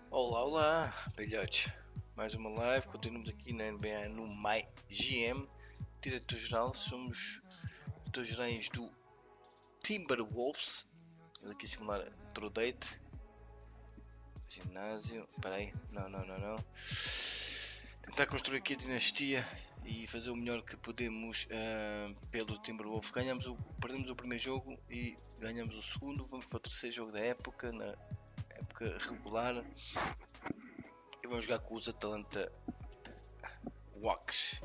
Olá, olá, belhote. Mais uma live, continuamos aqui na NBA no MyGM. Diretor-geral, somos diretores-gerais do Timberwolves. Vamos aqui simular True Date. Ginásio, peraí, não. Tentar construir aqui a dinastia e fazer o melhor que podemos pelo Timberwolves. Perdemos o primeiro jogo e ganhamos o segundo. Vamos para o terceiro jogo da época, na época regular. E vamos jogar com os Atlanta Hawks.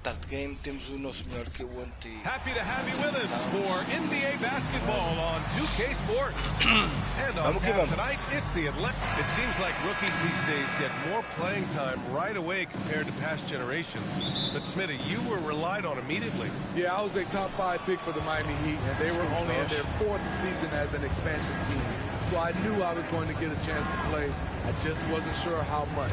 Start game, temos o nosso melhor que é o anti. Happy to have you with us for NBA basketball on 2K Sports. And on tap tonight, it's the Atlanta. It seems like rookies these days get more playing time right away compared to past generations. But Smitty, you were relied on immediately. Yeah, I was a top 5 pick for the Miami Heat, and they were only in their 4th season as an expansion team. So I knew I was going to get a chance to play. I just wasn't sure how much.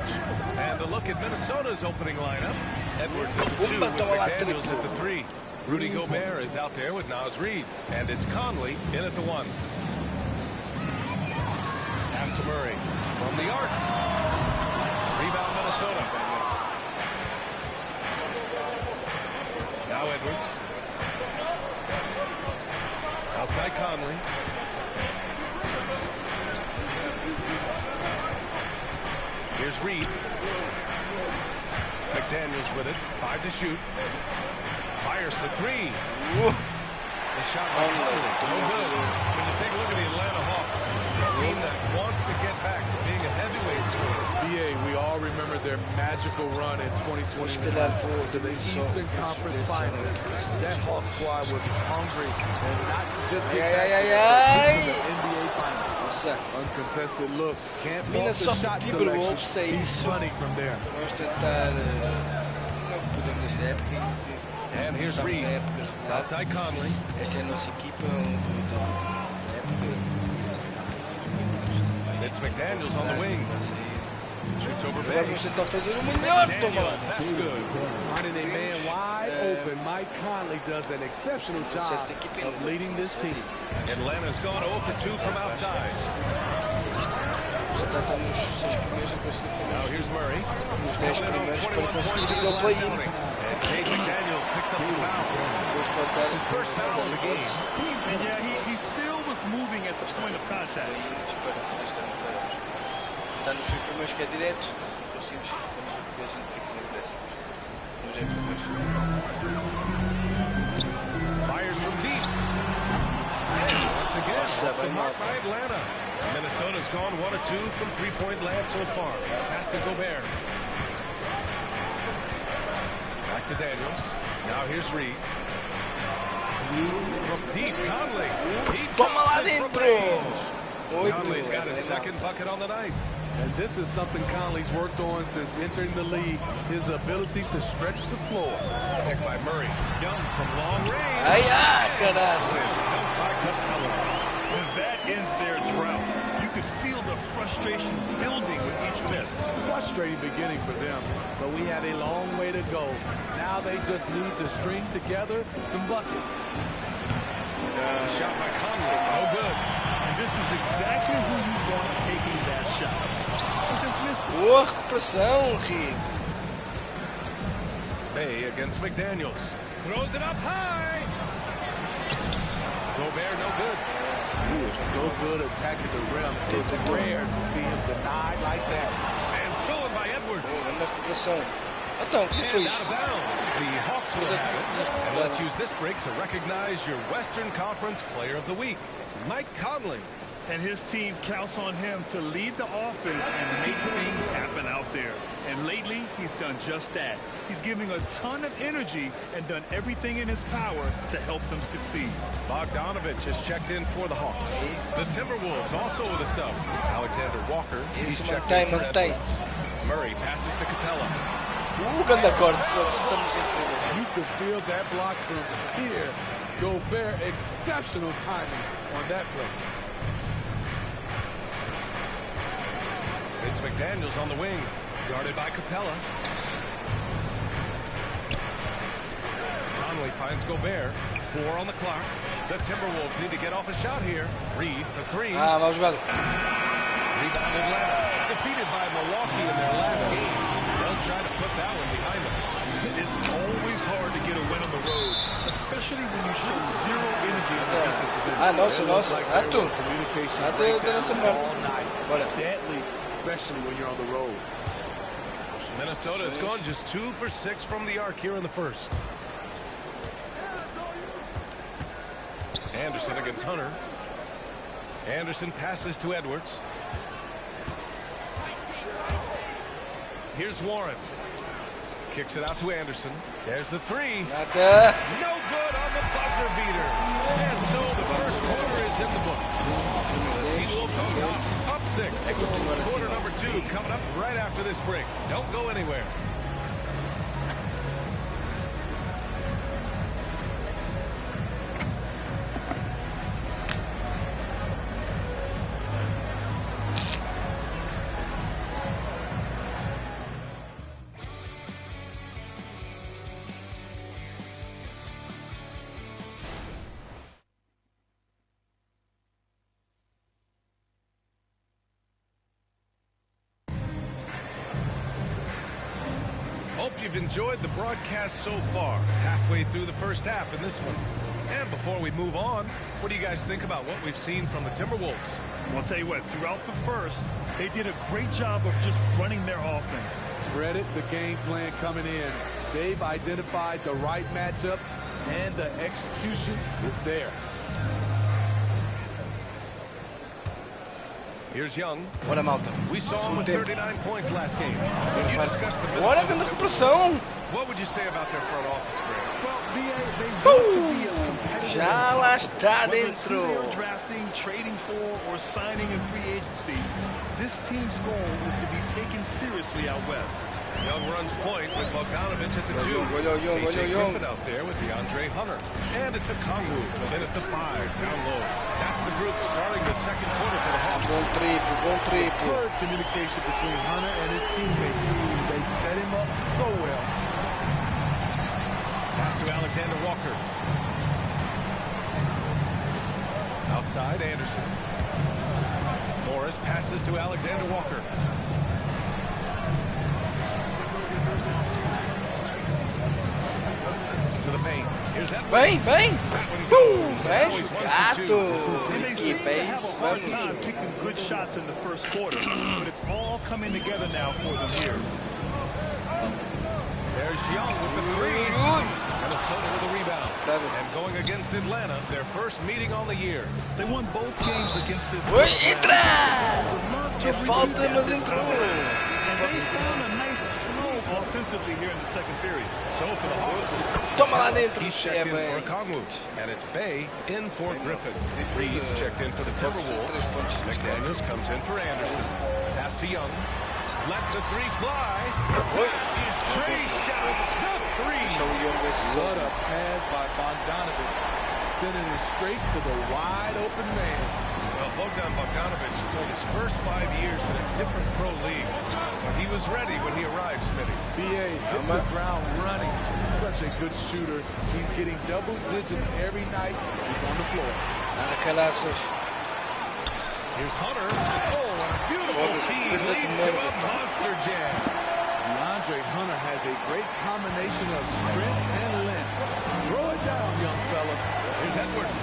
And a look at Minnesota's opening lineup. Edwards at the 2 with McDaniels at the 3. Rudy Gobert is out there with Naz Reid. And it's Conley in at the 1. Pass to Murray from the arc. Rebound Minnesota. Now Edwards. Outside Conley. Here's Reid. McDaniels with it. 5 to shoot. Fires for 3. The shot by Conley. No good. When you take a look at the Atlanta Hawks, a team that wants to get back to being a heavyweight team. BA, we all remember their magical run in 2020 to the Eastern Conference Finals. That Hawks squad was hungry and not to just get back to the NBA Finals. Uncontested look. Can't fault the shot selection. He's running from there. And here's Reid. Outside Conley. It's McDaniels on the wing. Shoots over base. That's good. Running a man wide open, Mike Conley does an exceptional job of leading this team. Atlanta's gone 0 for 2 from outside. Now here's Murray. And Kate McDaniels picks up the foul. It's his first foul of the game. And yeah, he still was moving at the point of contact. Está nos primeiros que é direto, conseguimos ficar nos 10. Nos 10 primeiros. Fires from deep. And once again, off the mark by Atlanta. Minnesota's gone 1 of 2 from 3-point land so far. Pass to Gobert. Back to Daniels. Now here's Reid. From deep, Conley. Toma lá dentro! Conley's got his second bucket on the night. And this is something Conley's worked on since entering the league, his ability to stretch the floor. Picked by Murray. Young from long range. Caraças. When that ends their drought, you could feel the frustration building with each miss. Frustrating beginning for them, but we have a long way to go. Now they just need to string together some buckets. Shot by Conley. No good. And this is exactly who you want taking that shot. Just missed it. Boa recuperação, Reid. Bay against McDaniels. Throws it up high. Gobert, no good. He is so good attacking the rim. It's rare to see him denied like that. And stolen by Edwards. Grande recuperação. Então, o que foi isto? The Hawks will have it. And let's use this break to recognize your Western Conference Player of the Week, Mike Conley. And his team counts on him to lead the offense and make things happen out there. And lately, he's done just that. He's giving a ton of energy and done everything in his power to help them succeed. Bogdanovich has checked in for the Hawks. The Timberwolves also with a sub. Alexander Walker, he's checked in for Edwards. Murray passes to Capella. Grande corte, estamos incríveis. You could feel that block from here. Gobert, exceptional timing on that play. It's McDaniels on the wing. Guarded by Capella. Conley finds Gobert. 4 on the clock. The Timberwolves need to get off a shot here. Reed for 3. Mal jogado. Rebound Atlanta. Defeated by Milwaukee in their last game. They'll try to put that one behind them. It's always hard to get a win on the road, especially when you show zero energy on the defensive end. Nossa. Communication all night. Deadly, especially when you're on the road. Minnesota has gone just 2 for 6 from the arc here in the first. Anderson against Hunter. Anderson passes to Edwards. Here's Warren. Kicks it out to Anderson. There's the 3. Not there. No good on the buzzer beater. And so the first quarter is in the books. The T-Wolves on top, up 6. Quarter number 2 coming up right after this break. Don't go anywhere. Hope you've enjoyed the broadcast so far. Halfway through the first half in this one. And before we move on, what do you guys think about what we've seen from the Timberwolves? Well, I'll tell you what, throughout the first, they did a great job of just running their offense. Credit the game plan coming in. They've identified the right matchups, and the execution is there. Here's Young. Bora, malta. We saw him with 39 points last game. Did you discuss the Bora, vendo com pressão. What would you say about their front office, Greg? Well, they want to be as competitive Já lá está whether it's who dentro. they're drafting, trading for, or signing in free agency. This team's goal is to be taken seriously out west. Young runs point with Bogdanovich at the 2. Young. Griffin out there with DeAndre Hunter. And it's a Kongu in at the 5, down low. That's the group starting the second quarter for the Hawks. Bom triplo. Good communication between Hunter and his teammates. They set him up so well. Pass to Alexander Walker. Outside, Anderson. Morris passes to Alexander Walker. To the paint. Here's that. Vem. Vem, gato. They seem to Equipe, have a hard vamos. time picking good shots in the first quarter, but it's all coming together now for them here. There's Young with the 3. Minnesota with a rebound. And going against Atlanta, their first meeting on the year. They won both games against this. Oi, entra! Would love to Que repeat falta, that mas this entrou. time. And they found a nice flow offensively here in the second period. So for the Hawks, Toma lá dentro. he's checked in for Kongu. And it's Bay in for Griffin. Reed's checked in for the Timberwolves. McDaniels comes in for Anderson. Pass to Young. Lets the 3 fly. He's shot the 3. What a pass by Bogdanovich, sending it straight to the wide open man. Well, Bogdanovich played his first 5 years in a different pro league. But he was ready when he arrived, Smitty. BA hit the ground running. Such a good shooter. He's getting double digits every night. He's on the floor. Here's Hunter. Oh, and a beautiful feed leads to a monster jam. DeAndre Hunter has a great combination of strength and length. Throw it down, young fella. Here's Edwards.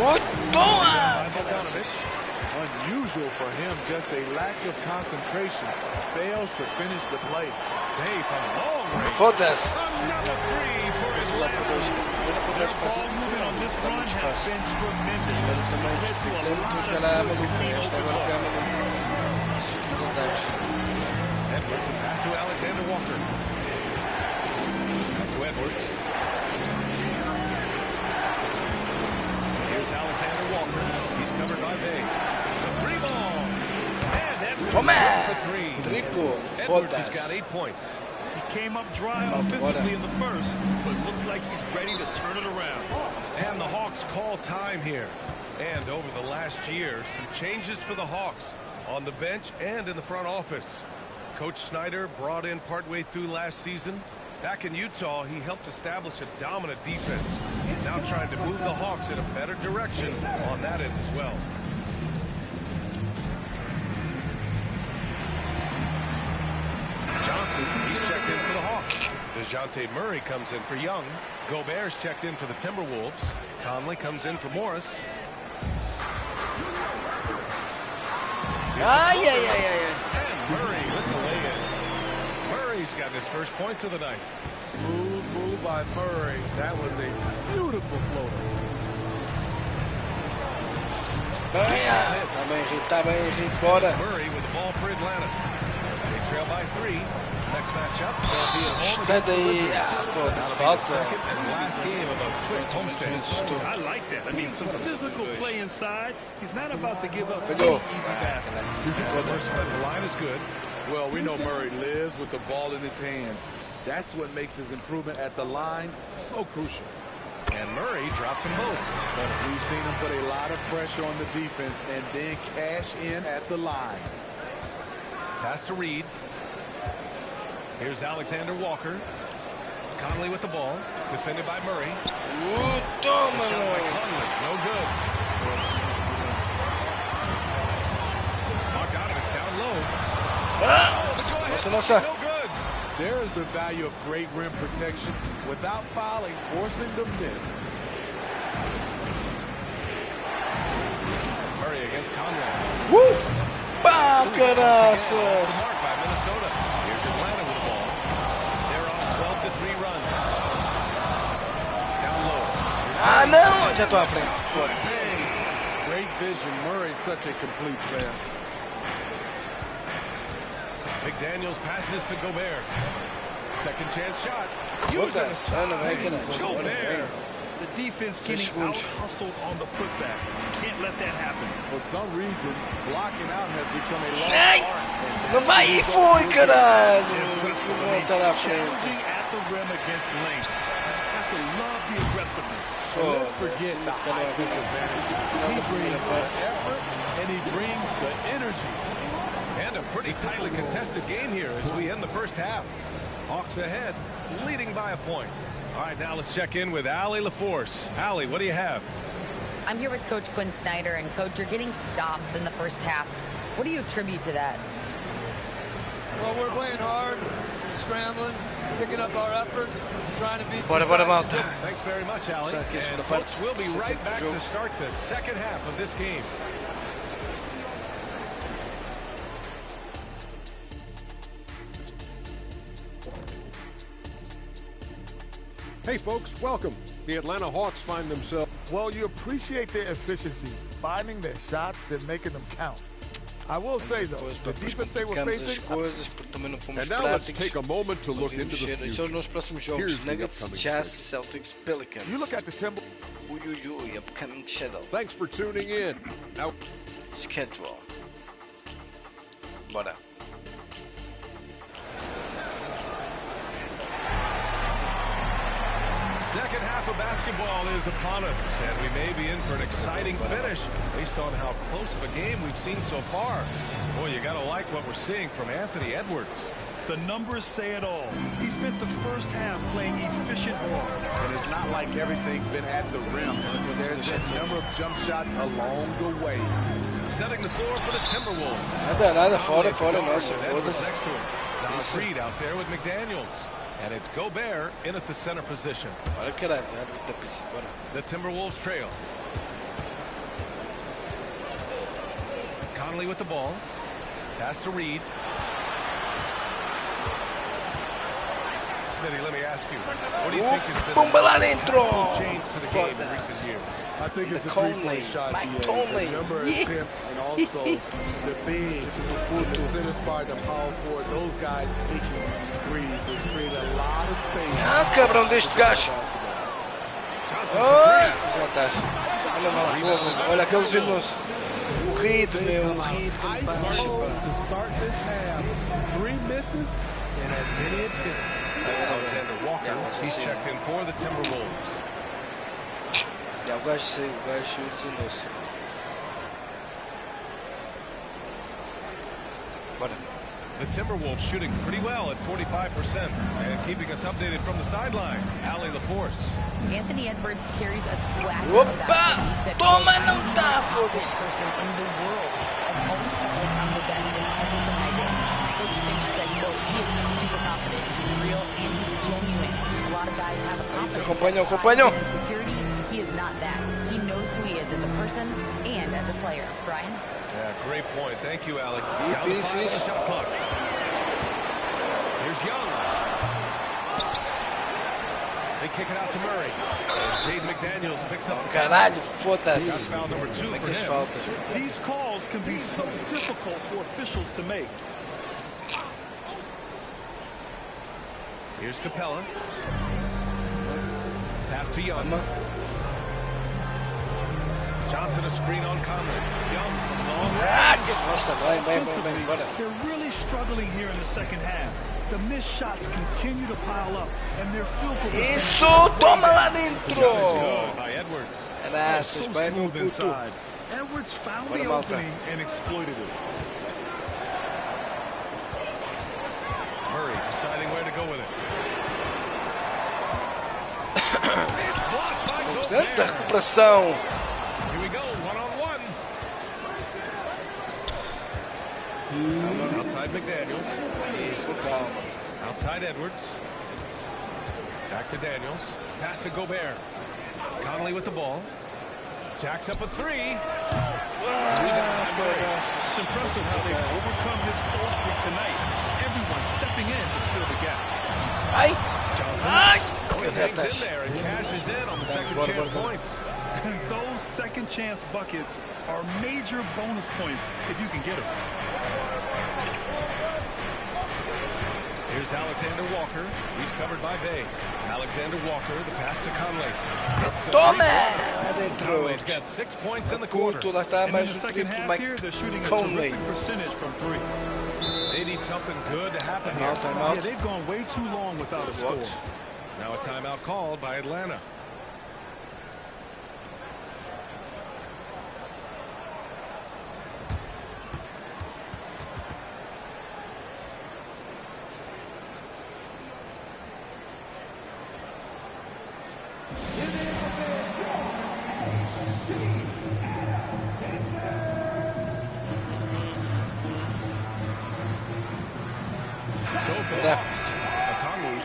What? Toma! Unusual for him, just a lack of concentration. Fails to finish the play. Bay from long range. Foda-se. Another 3 for his left. Their ball movement on this run has been tremendous. It's led to a lot of Edwards and pass to Alexander Walker. Back to Edwards. Here's Alexander Walker. He's covered by Bay. The 3 ball. And Edwards for 3. Triplo. Edwards has got Foda-se. 8 points. He came up dry offensively in the first, but looks like he's ready to turn it around. And the Hawks call time here. And over the last year, some changes for the Hawks on the bench and in the front office. Coach Snyder brought in partway through last season. Back in Utah, he helped establish a dominant defense. Now trying to move the Hawks in a better direction on that end as well. Johnson, he's checked in for the Hawks. Dejounte Murray comes in for Young. Gobert's checked in for the Timberwolves. Conley comes in for Morris. And Murray with the lay-in. Murray's got his first points of the night. Smooth move by Murray. That was a beautiful floater. Murray with the ball for Atlanta. They trail by 3. Next matchup, they'll be at home against the Wizards. That'll be the second and last game of a quick homestand. I like that. I mean, some physical play inside. He's not about to give up any easy basket. The first one at the line is good. Well, we know Murray lives with the ball in his hands. That's what makes his improvement at the line so crucial. And Murray drops them both. We've seen him put a lot of pressure on the defense and then cash in at the line. Pass to Reed. Here's Alexander Walker. Conley with the ball. Defended by Murray. Shot by Conley. No good. Bogdanovich down low. No good. There's the value of great rim protection without fouling, forcing the miss. Murray against Conley. Woo! Bam, graças! Mark by Minnesota. Here's Atlanta with the ball. They're on a 12-3 run. Down low. Ah, não! Já tô à frente. Great vision. Murray's such a complete player. McDaniels passes to Gobert. Second chance shot. Gobert. The defense getting out-hustled on the putback. Can't let that happen. For some reason, blocking out has become a lost art. Não vai e foi, caralho! Voltar à frente. Challenging at the rim against length. Just have to love the aggressiveness. Let's forget the height disadvantage. He brings the effort and he brings the energy. And a pretty tightly contested game here as we end the first half. Hawks ahead, leading by a point. All right, now let's check in with Allie LaForce. Allie, what do you have? I'm here with Coach Quinn Snyder, and Coach, you're getting stops in the first half. What do you attribute to that? Well, we're playing hard, scrambling, picking up our effort, trying to be Bora, malta. Thanks very much, Allie. And folks, we'll be right back to start the second half of this game. Hey folks, welcome. The Atlanta Hawks find themselves. Well, you appreciate their efficiency, finding their shots, then making them count. I will say though, the defense they were facing. And now let's take a moment to look into the future. Nos próximos jogos, Nuggets, Jazz, Celtics, Pelicans. You look at the Timber. Upcoming schedule. Thanks for tuning in. Now, Schedule. Bora. Second half of basketball is upon us, and we may be in for an exciting finish based on how close of a game we've seen so far. Boy, you gotta like what we're seeing from Anthony Edwards. The numbers say it all. He spent the first half playing efficient ball. And it's not like everything's been at the rim. There's been a number of jump shots along the way. Setting the floor for the Timberwolves. Nada, fora, nossa, foda-se. Next to him. Nas Reed out there with McDaniels. And it's Gobert in at the center position. Olha caralho, já vi da pista, bora. The Timberwolves trail. Conley with the ball. Pass to Reed. Smitty, let me ask you, what do you think has been the change to the game in recent years? I think it's the three-point shot, the number of attempts, and also the bigs, the center spot, the power forward, those guys taking threes has created a lot of space. Ah, cabrão deste gajo. Já estás. Olha aqueles irmãos. O Reed, meu, o Reed. To start this half, 3 misses and as many attempts. Alexander Walker, he's checked in for the Timberwolves. Já o gajo saiu, o gajo desenhou-se. Bora. The Timberwolves shooting pretty well at 45% and keeping us updated from the sideline. Allie LaForce. Anthony Edwards carries a swag. Opa! Toma, não dá, foda-se. Person in the world. I've always felt like I'm the best in everything I do. Coach Finch said, quote, he is super confident, he's real, and he's genuine. A lot of guys have a confidence and insecurity. He is not that. He knows who he is as a person and as a player. Brian? Yeah, great point. Thank you, Alex. Shot clock. Here's Young. They kick it out to Murray. Jaden McDaniels picks up. Caralho, foda-se. Foul number 2 for him. These calls can be so difficult for officials to make. Here's Capella. Pass to Young. Johnson a screen on Conley. Young from long range. They're really struggling here in the second half. The missed shots continue to pile up, and their field goal. Isso, toma lá dentro. By Edwards. Graças, vai meu puto. Edwards found the opening and exploited it. Murray deciding where to go with it. Tanta recuperação. Here we go, one-on-one. Outside McDaniels. Isso, com calma. Outside Edwards. Back to Daniels. Pass to Gobert. Conley with the ball. Jacks up a 3. It's impressive how they've overcome this cold streak tonight. Everyone stepping in to fill the gap. Ai! Ai! Hangs in there and cashes in on the second chance points. And those second chance buckets are major bonus points if you can get them. Here's Alexander Walker. He's covered by Bay. Alexander Walker, the pass to Conley. Toma! Conley's got 6 points in the quarter. Lá está And in mais the um second triplo, half here, they're shooting a Conley. terrific percentage from 3. They need something good to happen here. Yeah, they've gone way too long without a score. Now a timeout called by Atlanta.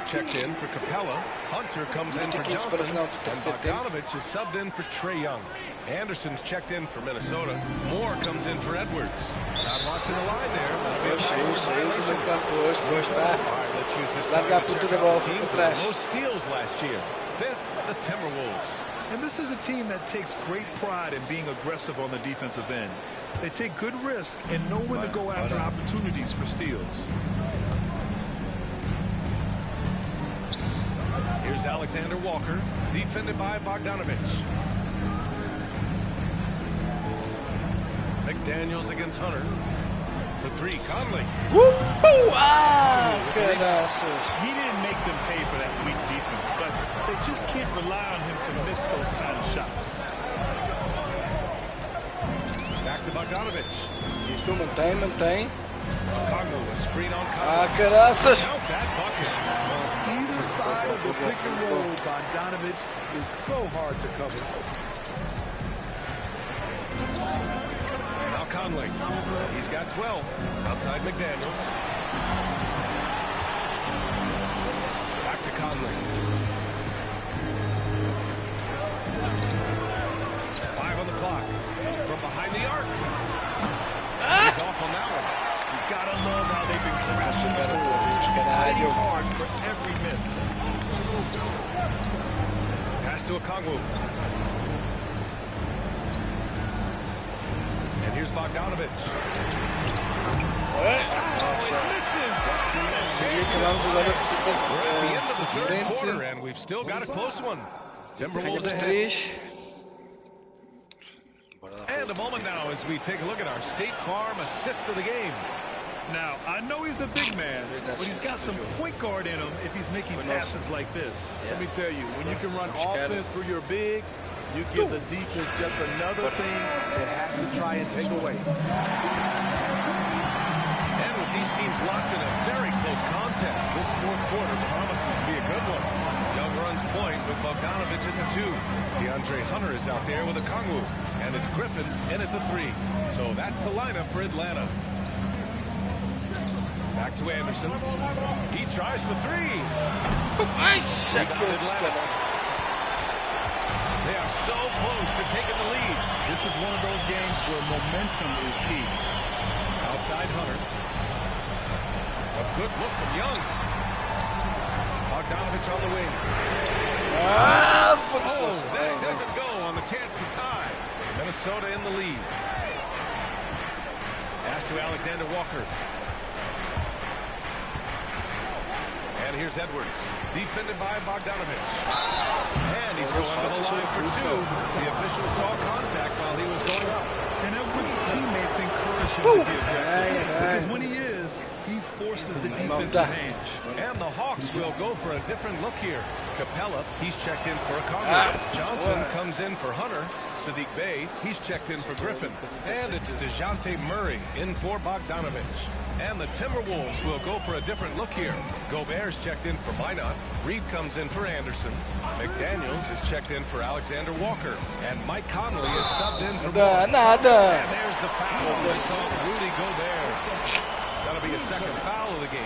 Checked in for Capella. Hunter comes in for Johnson. And Bogdanovich is subbed in for Trae Young. Anderson's checked in for Minnesota. Moore comes in for Edwards. Not watching the line there. Let's use this team for the most steals last year. 5th, the Timberwolves. And this is a team that takes great pride in being aggressive on the defensive end. They take good risk and know when to go after opportunities for steals. Here's Alexander Walker, defended by Bogdanovich. McDaniels against Hunter. For 3, Conley. He didn't make them pay for that weak defense, but they just can't rely on him to miss those kind of shots. Back to Bogdanovich. Isso, mantém. Congo, a screen on Conley. Graças. That bucket. Either side of the pick and roll, Bogdanovich is so hard to cover. Now Conley. He's got 12. Outside McDaniels. Back to Conley. 5 on the clock. From behind the arc. He's off on that one. You gotta love how they've been crashing the boards, fighting hard for every miss. Pass to Okongwu. And here's Bogdanovich. Nossa. We're at the end of the third quarter, and we've still got a close one. Timberwolves ahead. And a moment now as we take a look at our State Farm assist of the game. Now, I know he's a big man, but he's got some point guard in him if he's making passes like this. Let me tell you, when you can run offense through your bigs, you give the defense just another thing it has to try and take away. And with these teams locked in a very close contest. This fourth quarter promises to be a good one. Young runs point with Bogdanovich at the 2. DeAndre Hunter is out there with a Kongwu. And it's Griffin in at the 3. So that's the lineup for Atlanta. Back to Anderson. He tries for 3. Nice. They are so close to taking the lead. This is one of those games where momentum is key. Outside Hunter. A good look from Young. Bogdanovich on the wing. That doesn't go on the chance to tie. Minnesota in the lead. Pass to Alexander Walker. And here's Edwards. Defended by Bogdanovich. And he's going to the line for 2. The official saw contact while he was going up. And Edwards' teammates encourage him to be aggressive. Because when he is, he forces the defense's hand. And the Hawks will go for a different look here. Capella, he's checked in for a Conrad. Johnson comes in for Hunter. Sadiq Bey, he's checked in for Griffin. And it's DeJounte Murray in for Bogdanovich. And the Timberwolves will go for a different look here. Gobert's checked in for Minot. Reed comes in for Anderson. McDaniels is checked in for Alexander Walker. And Mike Conley is subbed in for Moore. And there's the foul. They called Rudy Gobert. That'll be a second foul of the game.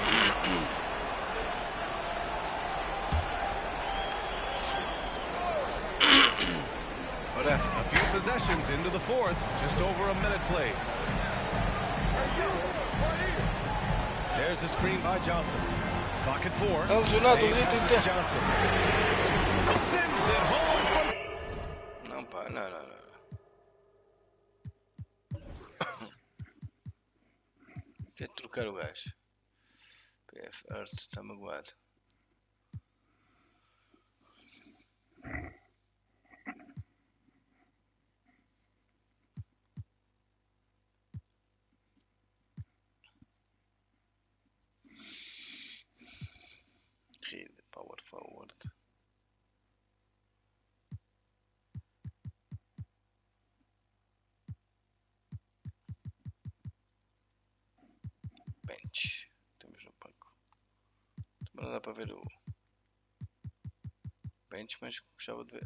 A few possessions into the fourth. Just over a minute played. There's a screen by Johnson. Clock at 4. Johnson. Sends it home from... Não, pá, não. Quer trocar o gajo. PF Earth está magoado. Power forward. Bench. Temos no banco. Também não dá para ver o bench, mas gostava de ver.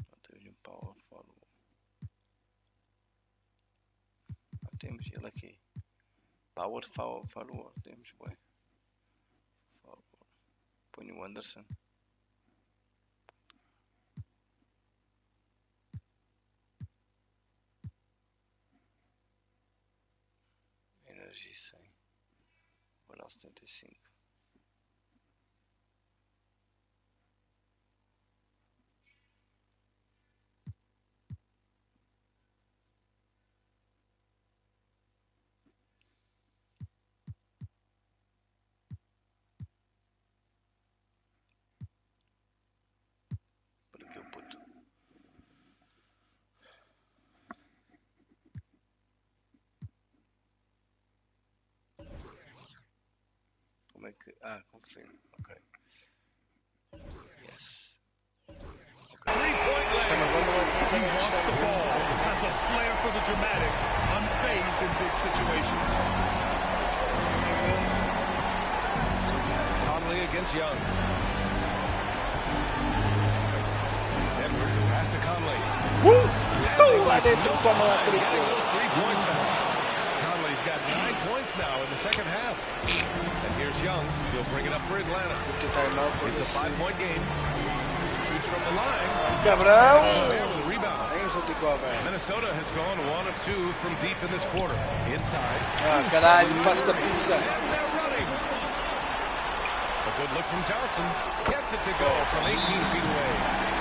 Não temos um power forward. Temos ele aqui. Power forward, temos bem. Põe o Anderson. Energia 100. Moral 75. Que eu puto. Como é que... confirmo. Ok. Yes. Okay. He wants the ball. Has a flair for the dramatic. Unfazed in big situations. Conley against Young. Edwards pass to Conley. Lá dentro, toma lá triplo. Conley's got 9 points now in the second half. And here's Young. He'll bring it up for Atlanta. It's a 5-point game. Shoots from the line. Cabrão. Rebound. Minnesota has gone 1 of 2 from deep in this quarter. Inside. Caralho, passa da pizza. And they're running. A good look from Johnson. Gets it to go from 18 feet away.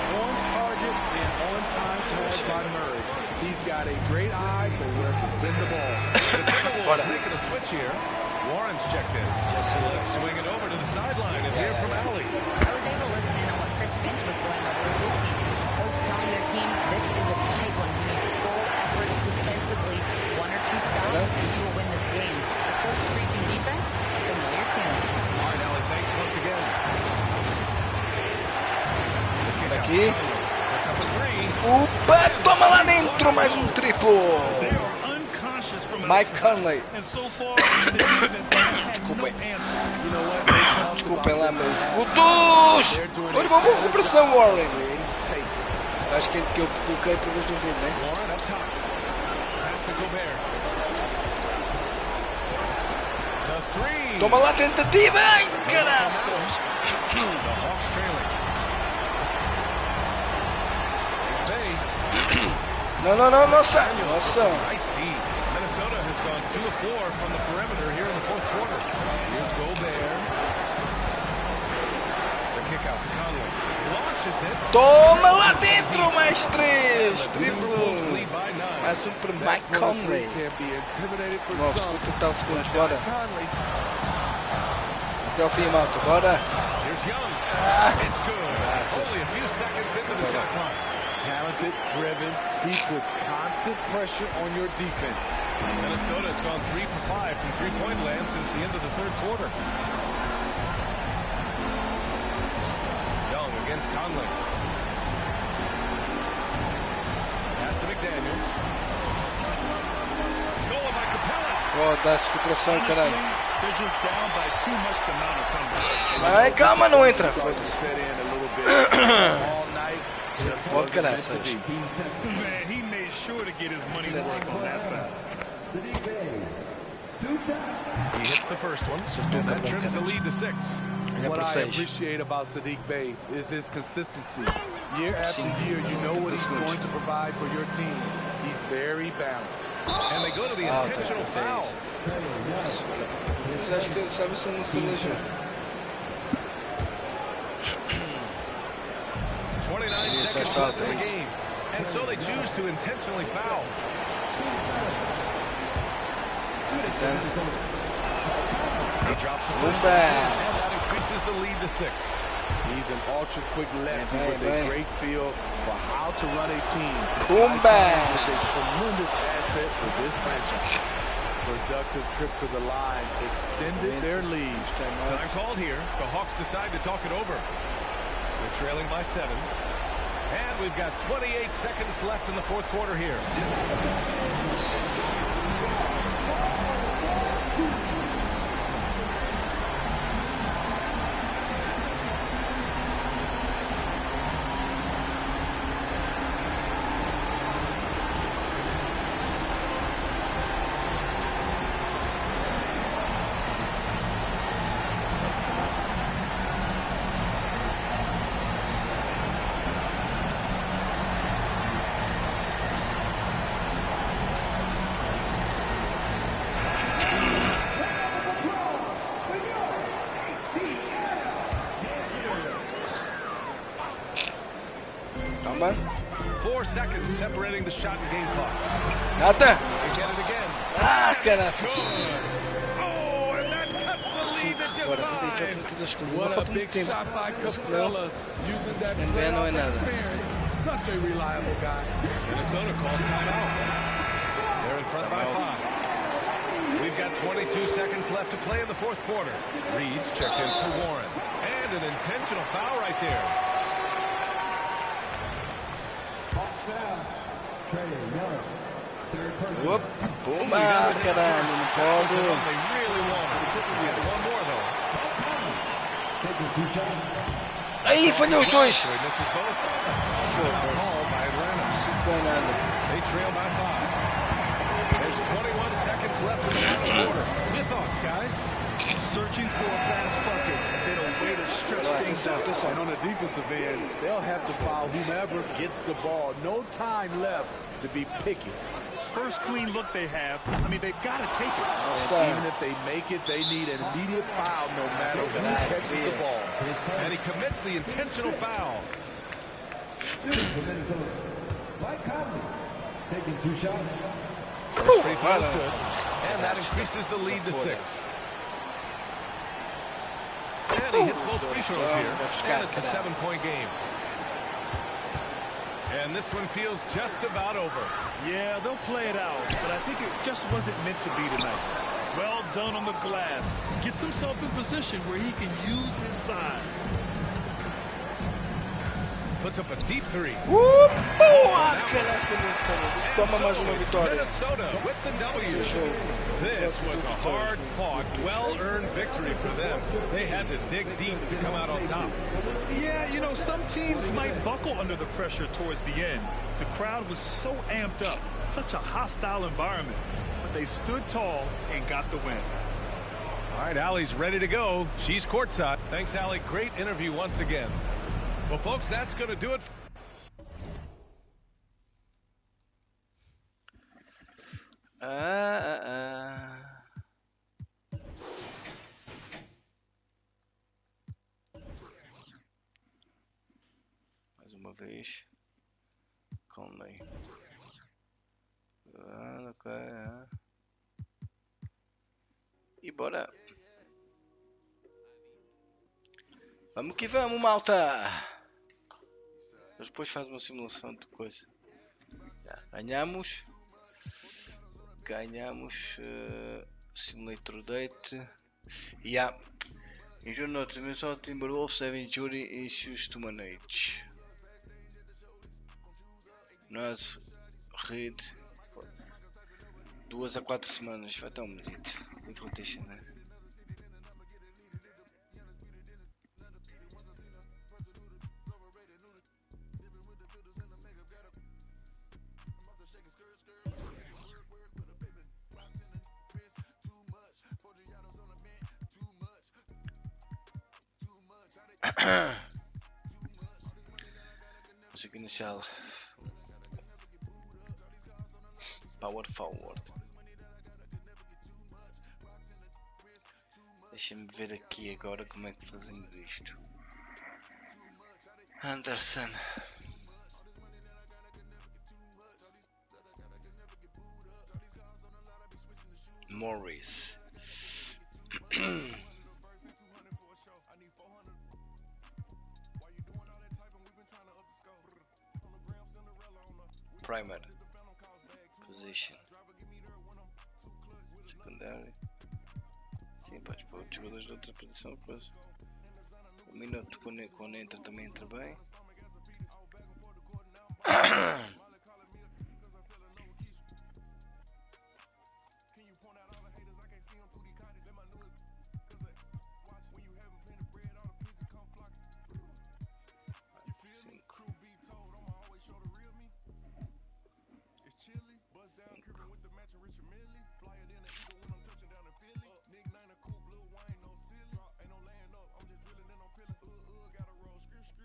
On target and on time pass by Murray. He's got a great eye for where to send the ball. The Timberwolves making a switch here. Warren's checked in. Let's swing it over to the sideline and hear from Allie. I was able to listen in on what Chris Finch was going over with his team. Coach telling their team this is a tight one. You need full effort defensively. 1 or 2 stops and you will win this game. The coach preaching defense, familiar tune. All right, Allie, thanks once again. Aqui. Opa, toma lá dentro. dentro, mais um triplo. Mike Conley. Desculpem lá, meu. O dos! Olha uma boa recuperação, Warren. Acho que eu coloquei por vez do rio, né? Toma lá, tentativa! Ai, caraças! Não, nossa! Minnesota has gone 2 of 4 from the perimeter here in the fourth quarter. Here's Gobert. The kick out to Conley. Launches it. Toma lá dentro, mais 3! Triplo! Mais um para Mike Conley. Nossa, quanto tal segundos, bora! Até o fim, malta, bora! Graças! Talented, driven, he puts constant pressure on your defense. Minnesota has gone 3 for 5 from three-point land since the end of the third quarter. Young against Conley. Pass to McDaniels. Stolen by Capella. Oh, dá-se recuperação, caralho. They're just down by too much to mount a comeback. Ai, calma, não entra. What can I say? Man, he made sure to get his money's worth on that foul. He hits the first one, and that trims the lead to 6. What I appreciate about Sadiq Bey is his consistency. Year after year, you know what he's going to provide for your team. He's very balanced. And they go to the intentional foul. Acho que sabe se não se elegeu. 29 seconds left in the game, and so they choose to intentionally foul. He drops the first one, and that increases the lead to 6. He's an ultra-quick lefty with a great feel for how to run a team. Is a tremendous asset for this franchise. Productive trip to the line extended their lead. Time called here. The Hawks decide to talk it over. They're trailing by 7. And we've got 28 seconds left in the fourth quarter here. Calma. 4 seconds separating the shot and game clock. Nada. They get it again. Ah, caraças. Oh, and that cuts the lead to just 5. What a big shot by Capella. Using that playoff experience. Such a reliable guy. Minnesota calls timeout. They're in front by 5. We've got 22 seconds left to play in the fourth quarter. Reed's checked in for Warren. And an intentional foul right there. Whoop. Puma, caralho, não pode. They really want it. He's got one more, though. Aí, falhou os dois. He misses both. Foda-se. They trail by 5. There's 21 seconds left in the final quarter. Your thoughts, guys? Searching for a fast bucket. They don't wait to stretch things out. And on the defensive end, they'll have to foul whomever gets the ball. No time left to be picky. First clean look they have. I mean, they've got to take it. And even if they make it, they need an immediate foul no matter who catches the ball. And he commits the intentional foul. Taking 2 shots. First free throw is good. And that increases the lead to 6. And he hits both free throws here. And it's a 7-point game. And this one feels just about over. Yeah, they'll play it out, but I think it just wasn't meant to be tonight. Well done on the glass. Gets himself in position where he can use his size. puts up a deep three. Toma mais uma vitória. Minnesota with the W. This was a hard-fought, well-earned victory for them. They had to dig deep to come out on top. Yeah, you know, some teams might buckle under the pressure towards the end. The crowd was so amped up, such a hostile environment, but they stood tall and got the win. All right, Allie's ready to go. She's courtside. Thanks, Allie. Great interview once again. Well, folks, that's going to do it. Mais uma vez. Calma aí. Ok. E bora. Vamos que vamos, malta. Mas depois faz uma simulação de coisa. Ganhamos. Simulator date. In June notes, Minnesota Timberwolves having jury issues to manage. Nós read 2 a 4 semanas. Vai estar um mesito. Leave rotation, né? Música inicial. Power forward. Deixa-me ver aqui agora como é que fazemos isto. Anderson. Morris. Primer. Position. Secundário. Sim, podes pôr os jogadores de outra posição. Depois. O minuto quando entra também entra bem.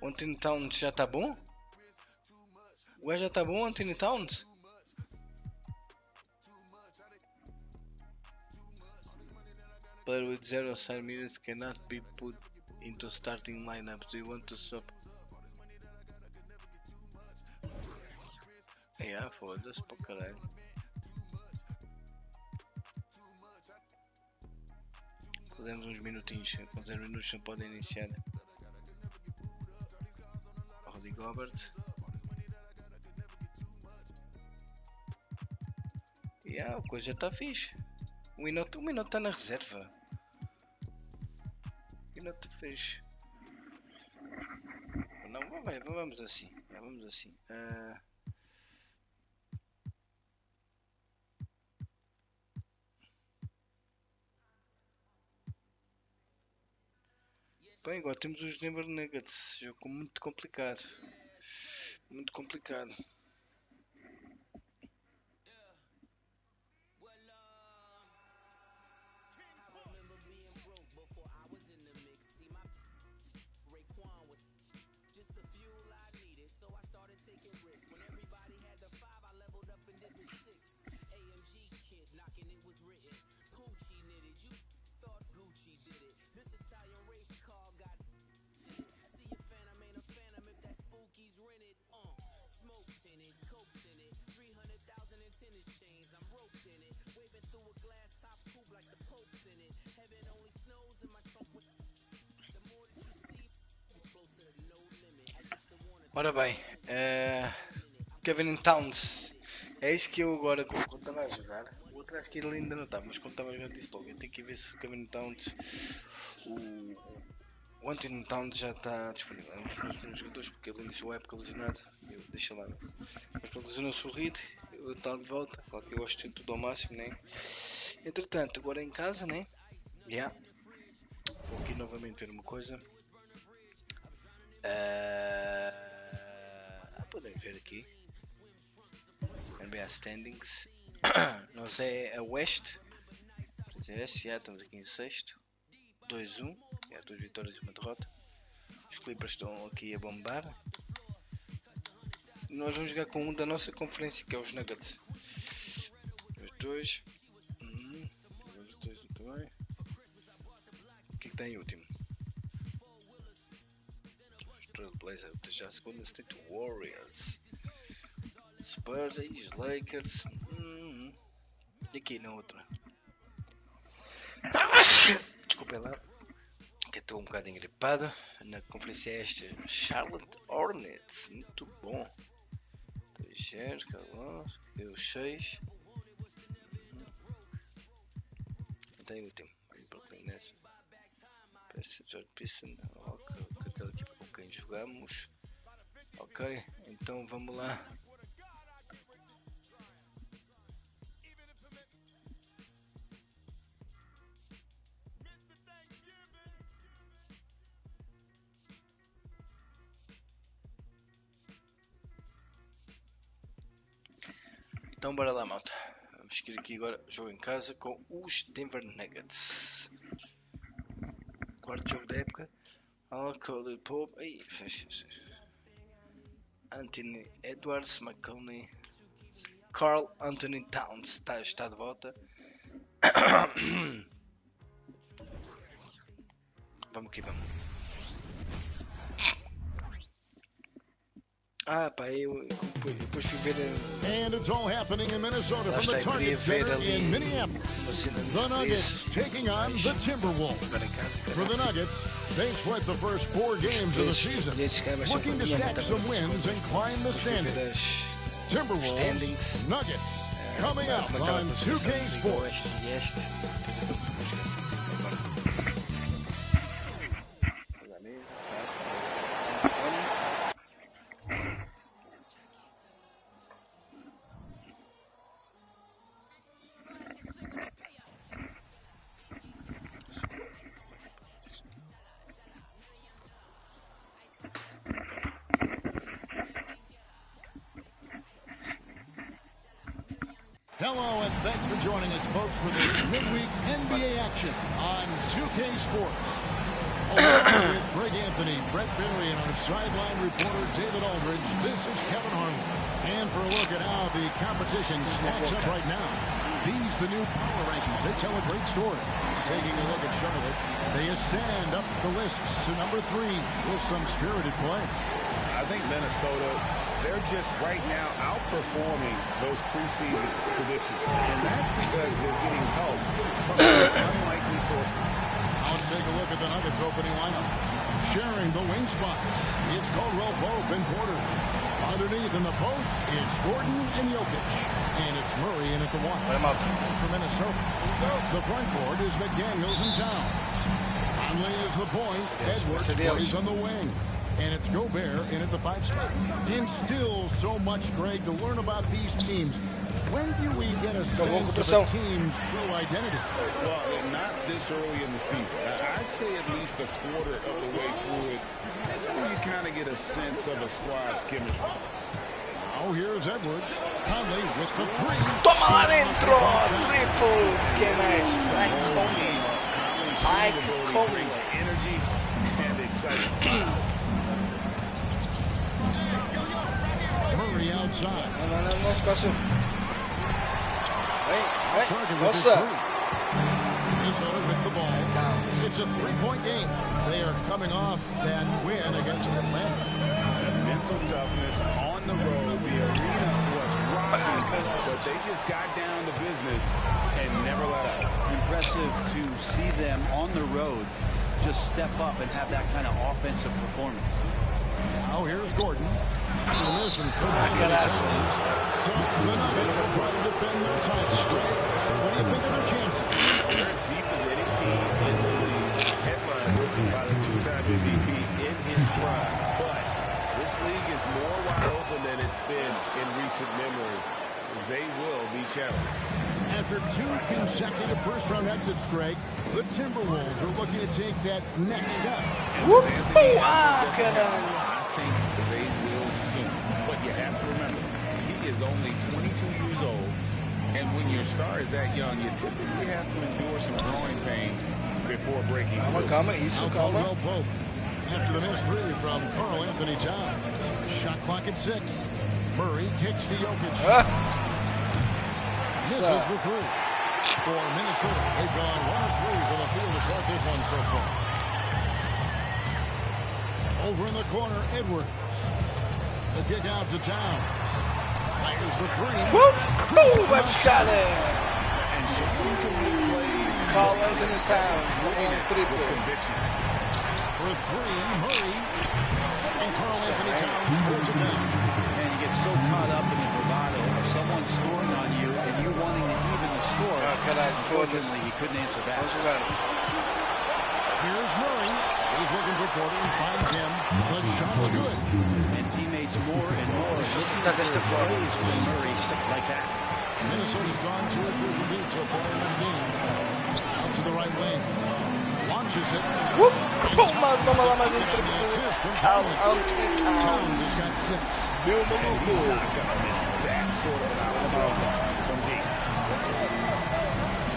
O Anthony Towns já tá bom? Ué, já tá bom o Anthony Towns? Player with 0 assigned minutes cannot be put into starting lineups. Do you want to stop? Foda-se pra caralho. Fazemos uns minutinhos, com 0 minutos não podem iniciar. Robert. A coisa já está fixe. O minuto está na reserva. O minuto está fixe. Não, vamos assim. Vamos assim. Bem, agora temos os Denver Nuggets. Jogo muito complicado. Muito complicado. Ora bem, Kevin Towns, é isso que eu agora, quando estava a jogar, o outro acho que ele ainda não estava, mas quando estava a jogar disse logo, eu tenho que ver se o Kevin Towns, O Anthony Towns já está disponível. É um dos meus jogadores porque ele iniciou a época lesionado. Eu deixo lá. Mas pronto, lesionou-se o Reed. Eu estou de volta. Claro que eu gosto de tudo ao máximo, né? Entretanto, agora em casa, né? Yeah. Vou aqui novamente ver uma coisa. Podem ver aqui. NBA Standings. Nós é a West. Já estamos aqui em sexto. 2-1. 2 vitórias e uma derrota. Os Clippers estão aqui a bombar. Nós vamos jogar com um da nossa conferência, que é os Nuggets. Os dois. Os dois muito bem. O que está em último? Os Trailblazers, já a segunda State Warriors. Spurs aí, os Lakers. E aqui na outra. Desculpem lá, que estou um bocado engripado. Na conferência esta, Charlotte Hornets, muito bom. 2-0, calma, deu 6. Até o último. Brooklyn Nets, George Piston, aquela equipa com quem jogamos. Ok, então vamos lá. Então bora lá, malta. Vamos seguir aqui agora. Jogo em casa com os Denver Nuggets. Quarto jogo da época. Alcohol Pope. Anthony Edwards, McConaughey. Carl Anthony Towns está de volta. Vamos que vamos. Pá, eu depois fui ver. And it's all happening in Minnesota from the Target Center in Minneapolis. The Nuggets taking on the Timberwolves. For the Nuggets, they've split the first 4 games of the season, looking to stack some wins and climb the standings. Timberwolves, Nuggets, coming up on 2K Sports. Hello, and thanks for joining us, folks, for this midweek NBA action on 2K Sports. Along with Greg Anthony, Brett Berry, and our sideline reporter, David Aldridge, this is Kevin Harlan. And for a look at how the competition stacks up right now, these the new power rankings. They tell a great story. Taking a look at Charlotte, they ascend up the lists to number 3 with some spirited play. I think Minnesota, they're just right now outperforming those preseason predictions. And that's because they're getting help from unlikely sources. Let's take a look at the Nuggets opening lineup. Sharing the wing spots, it's Caldwell Pope and Porter. Underneath in the post, it's Gordon and Jokic. And it's Murray in at the one. And for Minnesota, the front court is McDaniels and Towns. Conley is the point. Edwards plays on the wing. And it's Gobert in at the 5 spot. And still so much, Greg, to learn about these teams. When do we get a sense of a team's true identity? Well, not this early in the season. I'd say at least a quarter of the way through it. That's where you kind of get a sense of a squad's chemistry. Now here's Edwards. Conley with the 3. Toma lá dentro! Triple! Quem mais? Mike Conley. Energy and excitement. Murray outside. No espaço. Nossa. Minnesota with the ball. It's a 3-point game. They are coming off that win against Atlanta. Mental toughness on the road. The arena was rocking, but they just got down to business and never let up. Impressive to see them on the road just step up and have that kind of offensive performance. Now here's Gordon. So the Nuggets are trying to defend their title. What do you think of their chances? They're as deep as any team in the league, headlined by the 2-time they will be challenged. After 2 consecutive first-round exits, Greg, the Timberwolves are looking to take that next step. Whoop! I think they will soon. But you have to remember, he is only 22 years old, and when your star is that young, you typically have to endure some growing pains before breaking through. Caldwell Pope after the missed 3 from Karl Anthony Towns. Shot clock at 6. Murray kicks to Jokic. Misses the 3. For Minnesota, they've gone 1 of 3 from the field to start this one so far. Over in the corner, Edwards. The kick out to Towns. Fires the 3. Whoop! Boom! I've shot it. And Shane can make plays. Karl Anthony Towns, the 1-3 conviction. For 3, Murray. And Karl Anthony Towns pulls it down. And you get so caught up in the bravado of someone scoring on you and you wanting to even the score. Unfortunately, he couldn't answer back. Here's Murray. He's looking for Porter and finds him. The shot's good. And teammates more and more looking for plays from Murray like that. Minnesota's gone 2 or 3 from deep so far in this game. Out to the right wing. Launches it. Whoop! Boom! Vamos lá, mais triplo. Towns has got 6. He's not going to miss that sort of an opportunity from deep.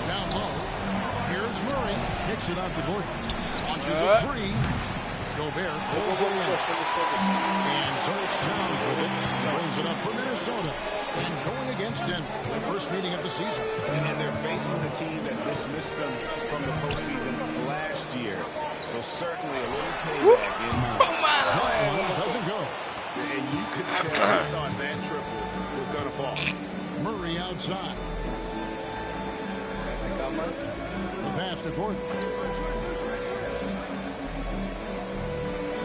Down low. Here's Murray. Kicks it out to Gordon. Launches a 3. Gobert pulls it in. And so it's Towns with it. Throws it up for Minnesota. And going against Denver, their first meeting of the season. And they're facing the team that dismissed them from the postseason last year. So certainly a little payback in mind. Doesn't go. And you could tell I thought that triple was going to fall. Murray outside. The pass to Gordon.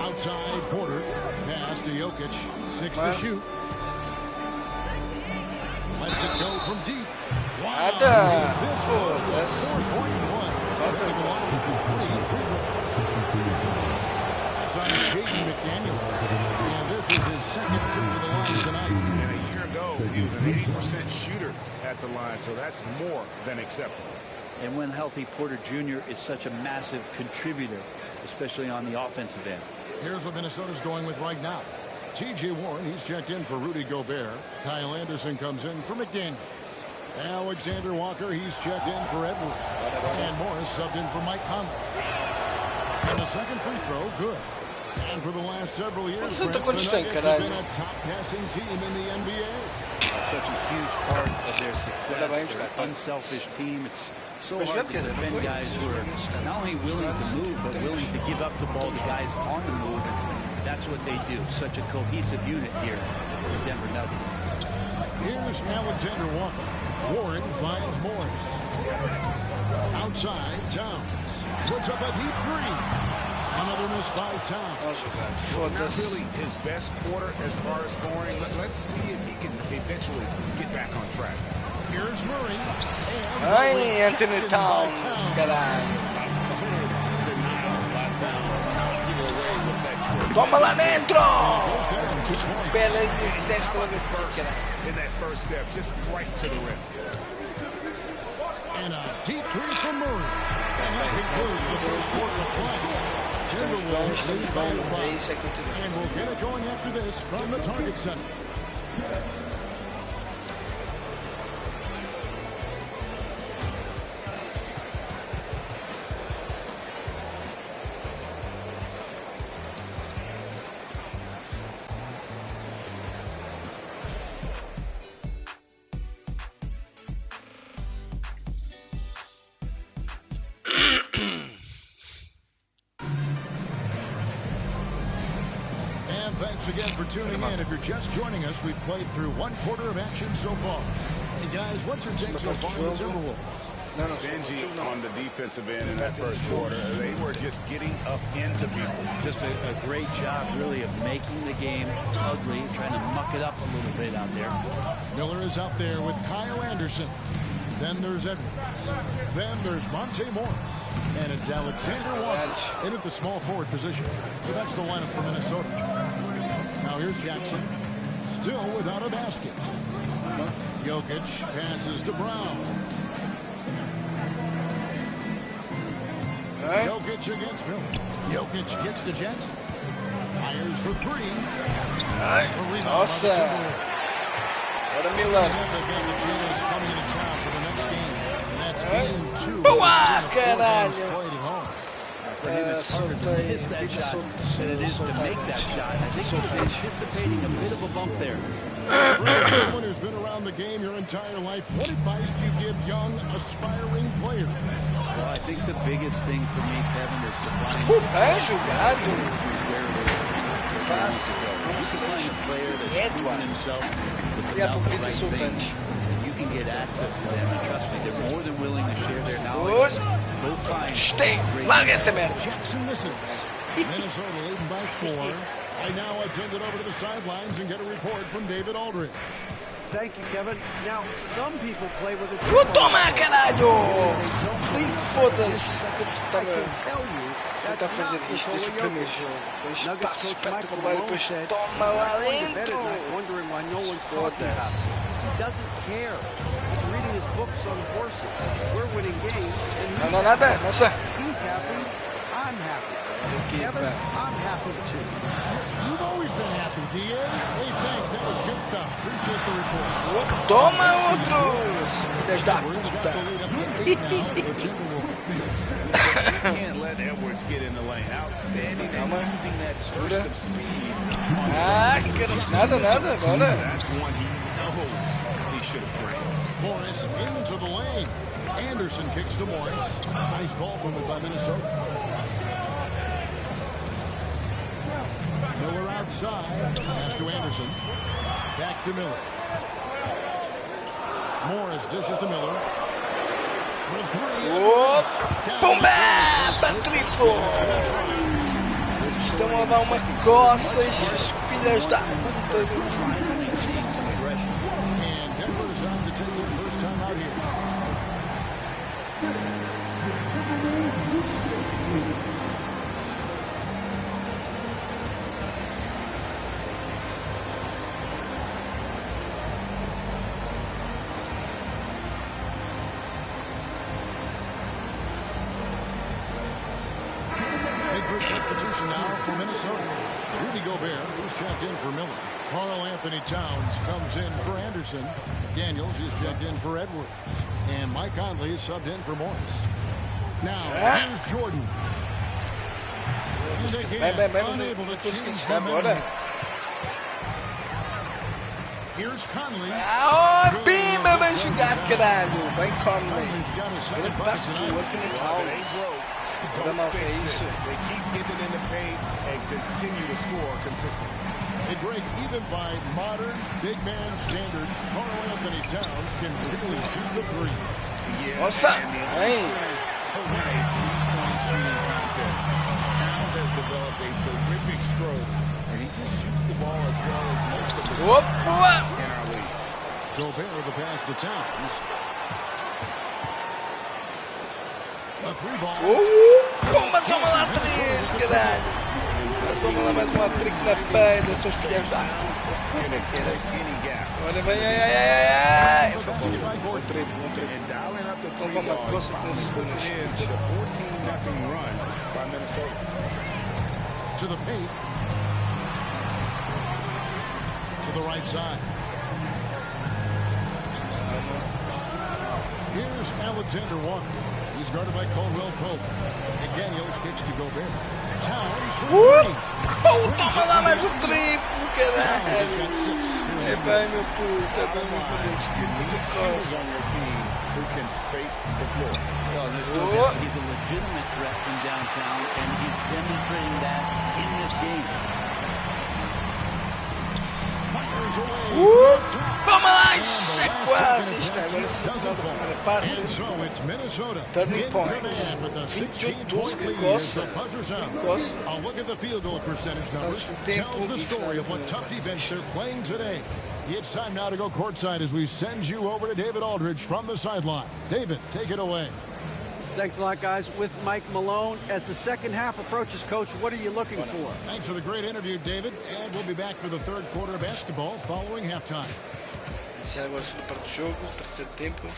Outside, Porter. Pass to Jokic. 6 to shoot. Lets it go from deep. Wow. This was 4.1. That's on Jaden McDaniel. Yeah, this is his second trip to the line tonight. And a year ago, he was an 80% shooter at the line, so that's more than acceptable. And when healthy, Porter Jr. is such a massive contributor, especially on the offensive end. Here's what Minnesota's going with right now. T.J. Warren, he's checked in for Rudy Gobert. Kyle Anderson comes in for McDaniels. Alexander Walker, he's checked in for Edwards. And Morris subbed in for Mike Conley. And the second free throw, good. And for the last several years, the Nuggets have been a top passing team in the NBA. It's such a huge part of their success. They're an unselfish team. It's so hard to defend guys who are not only willing to move, but willing to give up the ball to guys on the move. And that's what they do. Such a cohesive unit here, the Denver Nuggets. Here's Alexander Walker. Warren finds Morris. Outside, Towns puts up a deep 3. Another miss by Towns. Not really his best quarter as far as scoring. Let's see if he can eventually get back on track. Here's Murray. Ay, Anthony Towns, caralho. Toma lá dentro! Bela licença toda vez que in that first step, just right to the rim. And a deep 3 from Murray. And that concludes the first quarter of play. Timberwolves lead by 5. And we'll get it going after this from the Target Center. Thanks again for tuning in. If you're just joining us, we've played through 1 quarter of action so far. Hey guys, what's your take so far on the Timberwolves? Stingy on the defensive end in that first quarter. They were just getting up into people. Just a great job, really, of making the game ugly, trying to muck it up a little bit out there. Miller is out there with Kyle Anderson. Then there's Edwards. Then there's Monte Morris. And it's Alexander Walker in at the small forward position. So that's the lineup for Minnesota. Now here's Jackson. Still without a basket. Jokic passes to Brown. Jokic against Miller. Jokic gets to Jackson. Fires for three. Nossa. Agora Milano. Coming into town for the next game. And that's game 2. Boa, caralho. Played at home. For him, it's harder to miss that shot than it is to make that shot. I think he was anticipating a bit of a bump there. Someone who's been around the game your entire life, what advice do you give young, aspiring players? Well, I think the biggest thing for me, Kevin, is to find jogado. where it is to go. You can find a player that's proven himself, that's about the right things, and you can get access to them. And trust me, they're more than willing to share their knowledge. Go find. Larga essa merda. Jackson misses. Minnesota leading by 4. I now let's send it over to the sidelines and get a report from David Aldridge. Thank you, Kevin. Now, some people play with a Toma, caralho! Foda-se. Tentar fazer isto desde o primeiro jogo. Um espaço espetacular e depois toma lá dentro. Foda-se. He doesn't care. He's reading his books on horses. We're winning games. And Não, nada. Nossa. He's happy. I'm happy. Kevin, I'm happy too. You've always been happy, DA. Hey, thanks. That was good stuff. Appreciate the report. Toma outros! Filhas da puta. Can't let Edwards get in the lane. Outstanding and using that burst of speed. Nada, agora. That's one he knows he should have drained. Morris into the lane. Anderson kicks to Morris. Nice ball movement by Minnesota. Miller outside. Pass to Anderson. Back to Miller. Morris dishes to Miller. Pumba! Triplo! Estão a dar uma coça, esses filhas da puta. And Denver decides to take their first time out here. Substitution now for Minnesota. Rudy Gobert, who's checked in for Miller. Karl Anthony Towns comes in for Anderson. Daniels is checked in for Edwards. And Mike Conley is subbed in for Morris. Now, here's Jordan. Unable to change momentum. Here's Conley. Bimba, bem jogado, caralho. Bem Conley. Grande passo do Anthony Towns. They keep getting in the paint and continue to score consistently. A break even by modern big man standards. Karl Anthony Towns can really shoot the three. Yeah, what's up? And the to win a three-point shooting contest. Towns has developed a terrific stroke, and he just shoots the ball as well as most of the in our league. Gobert with the pass to Towns. A three ball. Toma lá 3, caralho. Mas vamos lá, mais uma trick na beira, seus filhos da puta. Olha, vai, ai. Bom trip. Então vamos lá, gosto com esses bons. To the paint. To the right side. Here's Alexander Walker. He's guarded by Caldwell Pope. McDaniels kicks to Gobert. Towns for three. Toma lá mais um triplo, caralho. É bem, meu puto. É bem, meus meninos. Muito cross. He's a legitimate threat from downtown, and he's demonstrating that in this game. Toma lá, isso é quase. Está agora sim, na primeira parte. Turning point. 21-12, que coça. I'll look at the field goal percentage numbers. Tells the story of what tough defense they're playing today. It's time now to go courtside as we send you over to David Aldridge from the sideline. David, take it away. Thanks a lot, guys. With Mike Malone, as the second half approaches, Coach, what are you looking for? Thanks for the great interview, David. And we'll be back for the third quarter of basketball following halftime. Iniciar agora a segunda parte do jogo, terceiro tempo.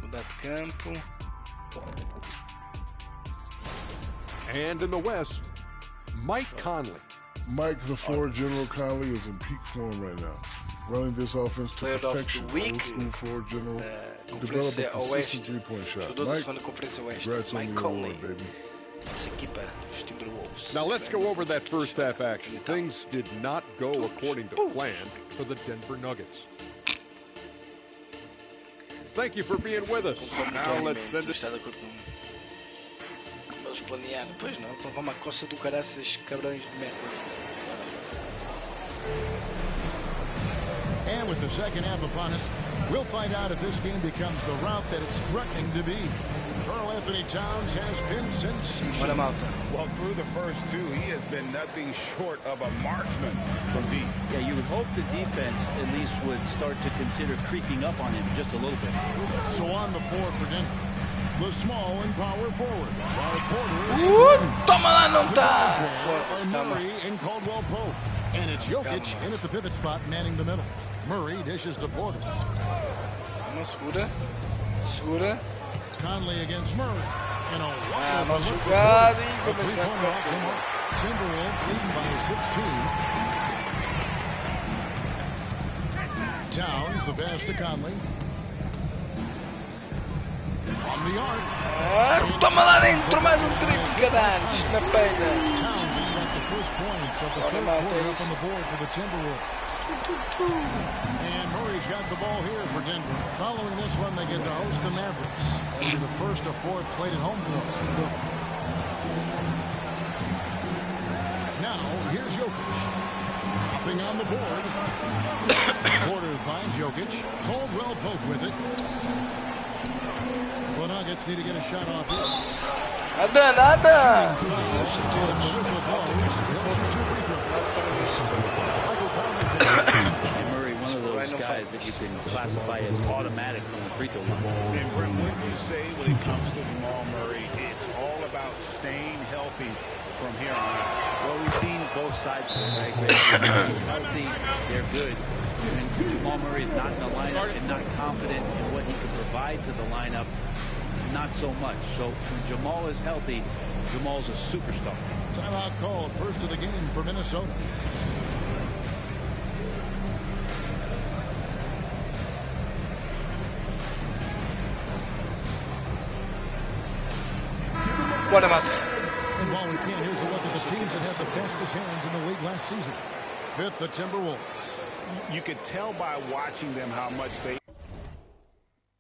Mudar de campo. And in the West, Mike Conley. Mike the Floor General Conley is in peak form right now. Running this offense to perfection. Old school floor general. Develop a consistent three-point shot. Mike, congrats on the award, baby. Now let's go over that first half action. Things did not go according to plan for the Denver Nuggets. Thank you for being with us. Now let's send it. Eles planearam, pois não, estão com uma coça do caraças estes cabrões de merda. And with the second half upon us, we'll find out if this game becomes the route that it's threatening to be. Karl Anthony Towns has been sensational. Well, through the first two, he has been nothing short of a marksman from deep. Yeah, you would hope the defense at least would start to consider creeping up on him just a little bit. So on the floor for Denver, the small and power forward. Toma lá, não tá! Murray and Caldwell Pope. And it's Jokic in at the pivot spot, manning the middle. Murray dishes to Porter. Segura. Conley against Murray. And a wild jogada e vamos jogar Timberwolves leading by 16. Towns, the pass to Conley. From the arc. Toma lá dentro, mais triplo, caralho, na peida. Towns has got the first points of the third quarter up on the board for the Timberwolves. And Murray's got the ball here for Denver. Following this one, they get to host the Mavericks. That'll be the first of 4 played at home for them. Now, here's Jokic. Nothing on the board. Porter finds Jokic. Caldwell Pope with it. The Nuggets need to get a shot off here. Nada! Murray, one of those guys that you can classify as automatic from the free throw line. And Brent, what do you say when it comes to Jamal Murray? It's all about staying healthy from here on out. Well, we've seen both sides of it, right? When he's healthy, they're good. When Jamal Murray is not in the lineup and not confident in what he can provide to the lineup, not so much. So when Jamal is healthy, Jamal's a superstar. Timeout called, first of the game for Minnesota. What about And while we can, here's a look at the teams that had the fastest hands in the league last season. Fifth, the Timberwolves. You could tell by watching them how much they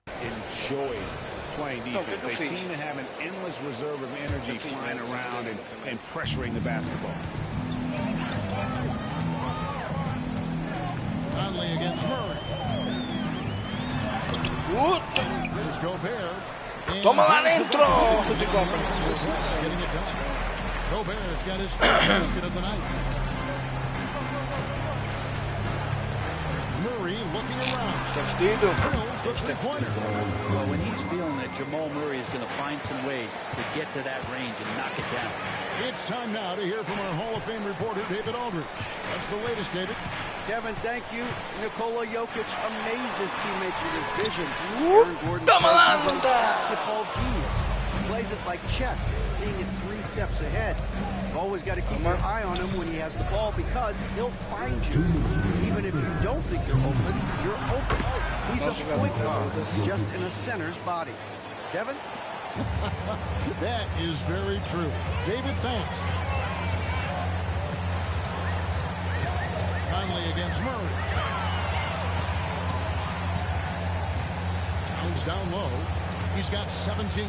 enjoy playing defense. They seem to have an endless reserve of energy flying around and pressuring the basketball. Conley against Murray. Here's Gobert. Toma lá dentro! Getting it done. Gobert's got his first basket of the night. Murray looking around. Well, when he's feeling that Jamal Murray is going to find some way to get to that range and knock it down. It's time now to hear from our Hall of Fame reporter, David Aldridge. That's the latest, David. Kevin, thank you. Nikola Jokic amazes teammates with his vision. Aaron Gordon says he's a basketball genius. He plays it like chess, seeing it 3 steps ahead. You've always got to keep your eye on him when he has the ball because he'll find you. Even if you don't think you're open, you're open. He's a point guard, just in a center's body. Kevin? That is very true. David, thanks. Conley against Murray. Towns down low. He's got 17.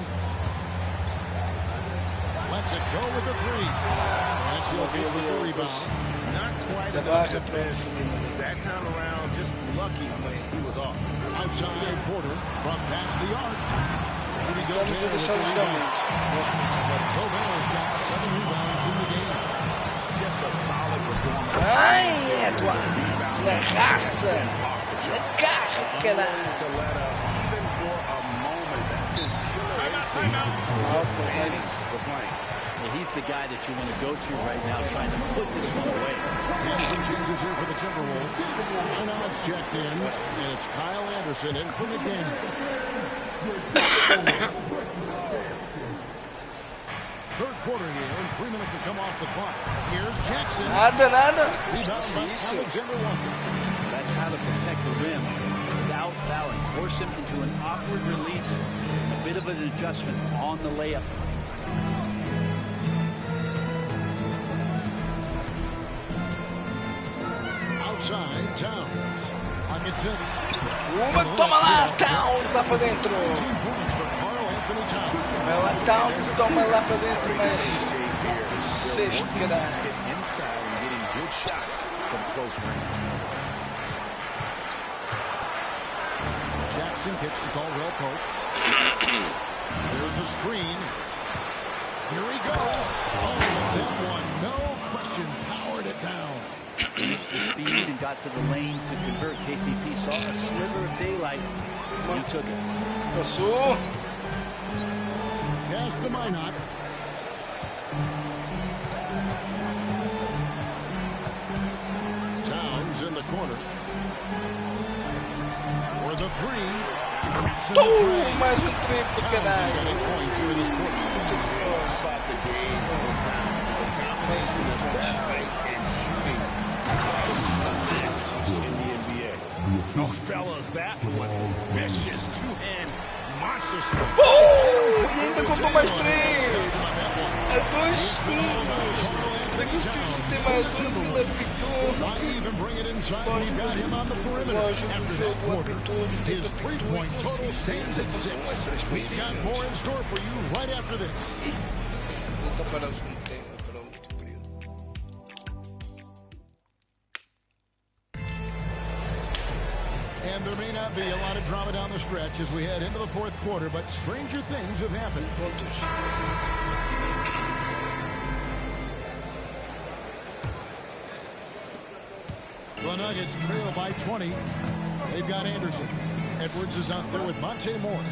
Lets it go with the 3. That's Jokic with the rebound. Not quite enough defense. That time around, just lucky he was off. Outside Porter from past the arc. Gobert's got 7 rebounds in the game. Just a solid performance. Ai, Edwards, na raça, na garra, caralho. To let up, even for a moment, that's his killer instinct. For playing. Yeah, he's the guy that you want to go to right now, trying to put this one away. And some changes here for the Timberwolves. And now it's checked in, and it's Kyle Anderson in for McDaniel. Third quarter here, and 3 minutes have come off the clock. Here's Jackson. Nada. Rebound by Alexander Walker. That's how to protect the rim without fouling. Force him into an awkward release, a bit of an adjustment on the layup. Outside, Towns. Pocket 6. Toma lá, Towns, lá pra dentro. 18 points for Carl Anthony Towns. Vai lá, Towns, toma lá pra dentro, mas sexto, caralho. Inside and getting good shots from close range. Jackson kicks to Caldwell Pope. There's the screen. Here he goes. Oh, that one, no question, powered it down. Used the speed and got to the lane to convert. KCP saw a sliver of daylight. He took it. Passou. Pass to Minot. Towns in the corner. For the three. Mais triplo, caralho. Got 8 points here in this quarter. Stop the game over time. The combination of that height and shooting in the NBA. Oh, fellas, that was vicious. Two-hand monster stuff. E ainda contou mais 3. É 2 segundos. Daqui se tem mais que ele apitou. Lógico que o jogo apitou. His 3-point total stands at 6. We've got more in store for you right after this. Volta para o segundo tempo, para o último período. And there may not be a lot of drama down the stretch as we head into the fourth quarter, but stranger things have happened. The Nuggets trail by 20. They've got Anderson. Edwards is out there with Monte Morris.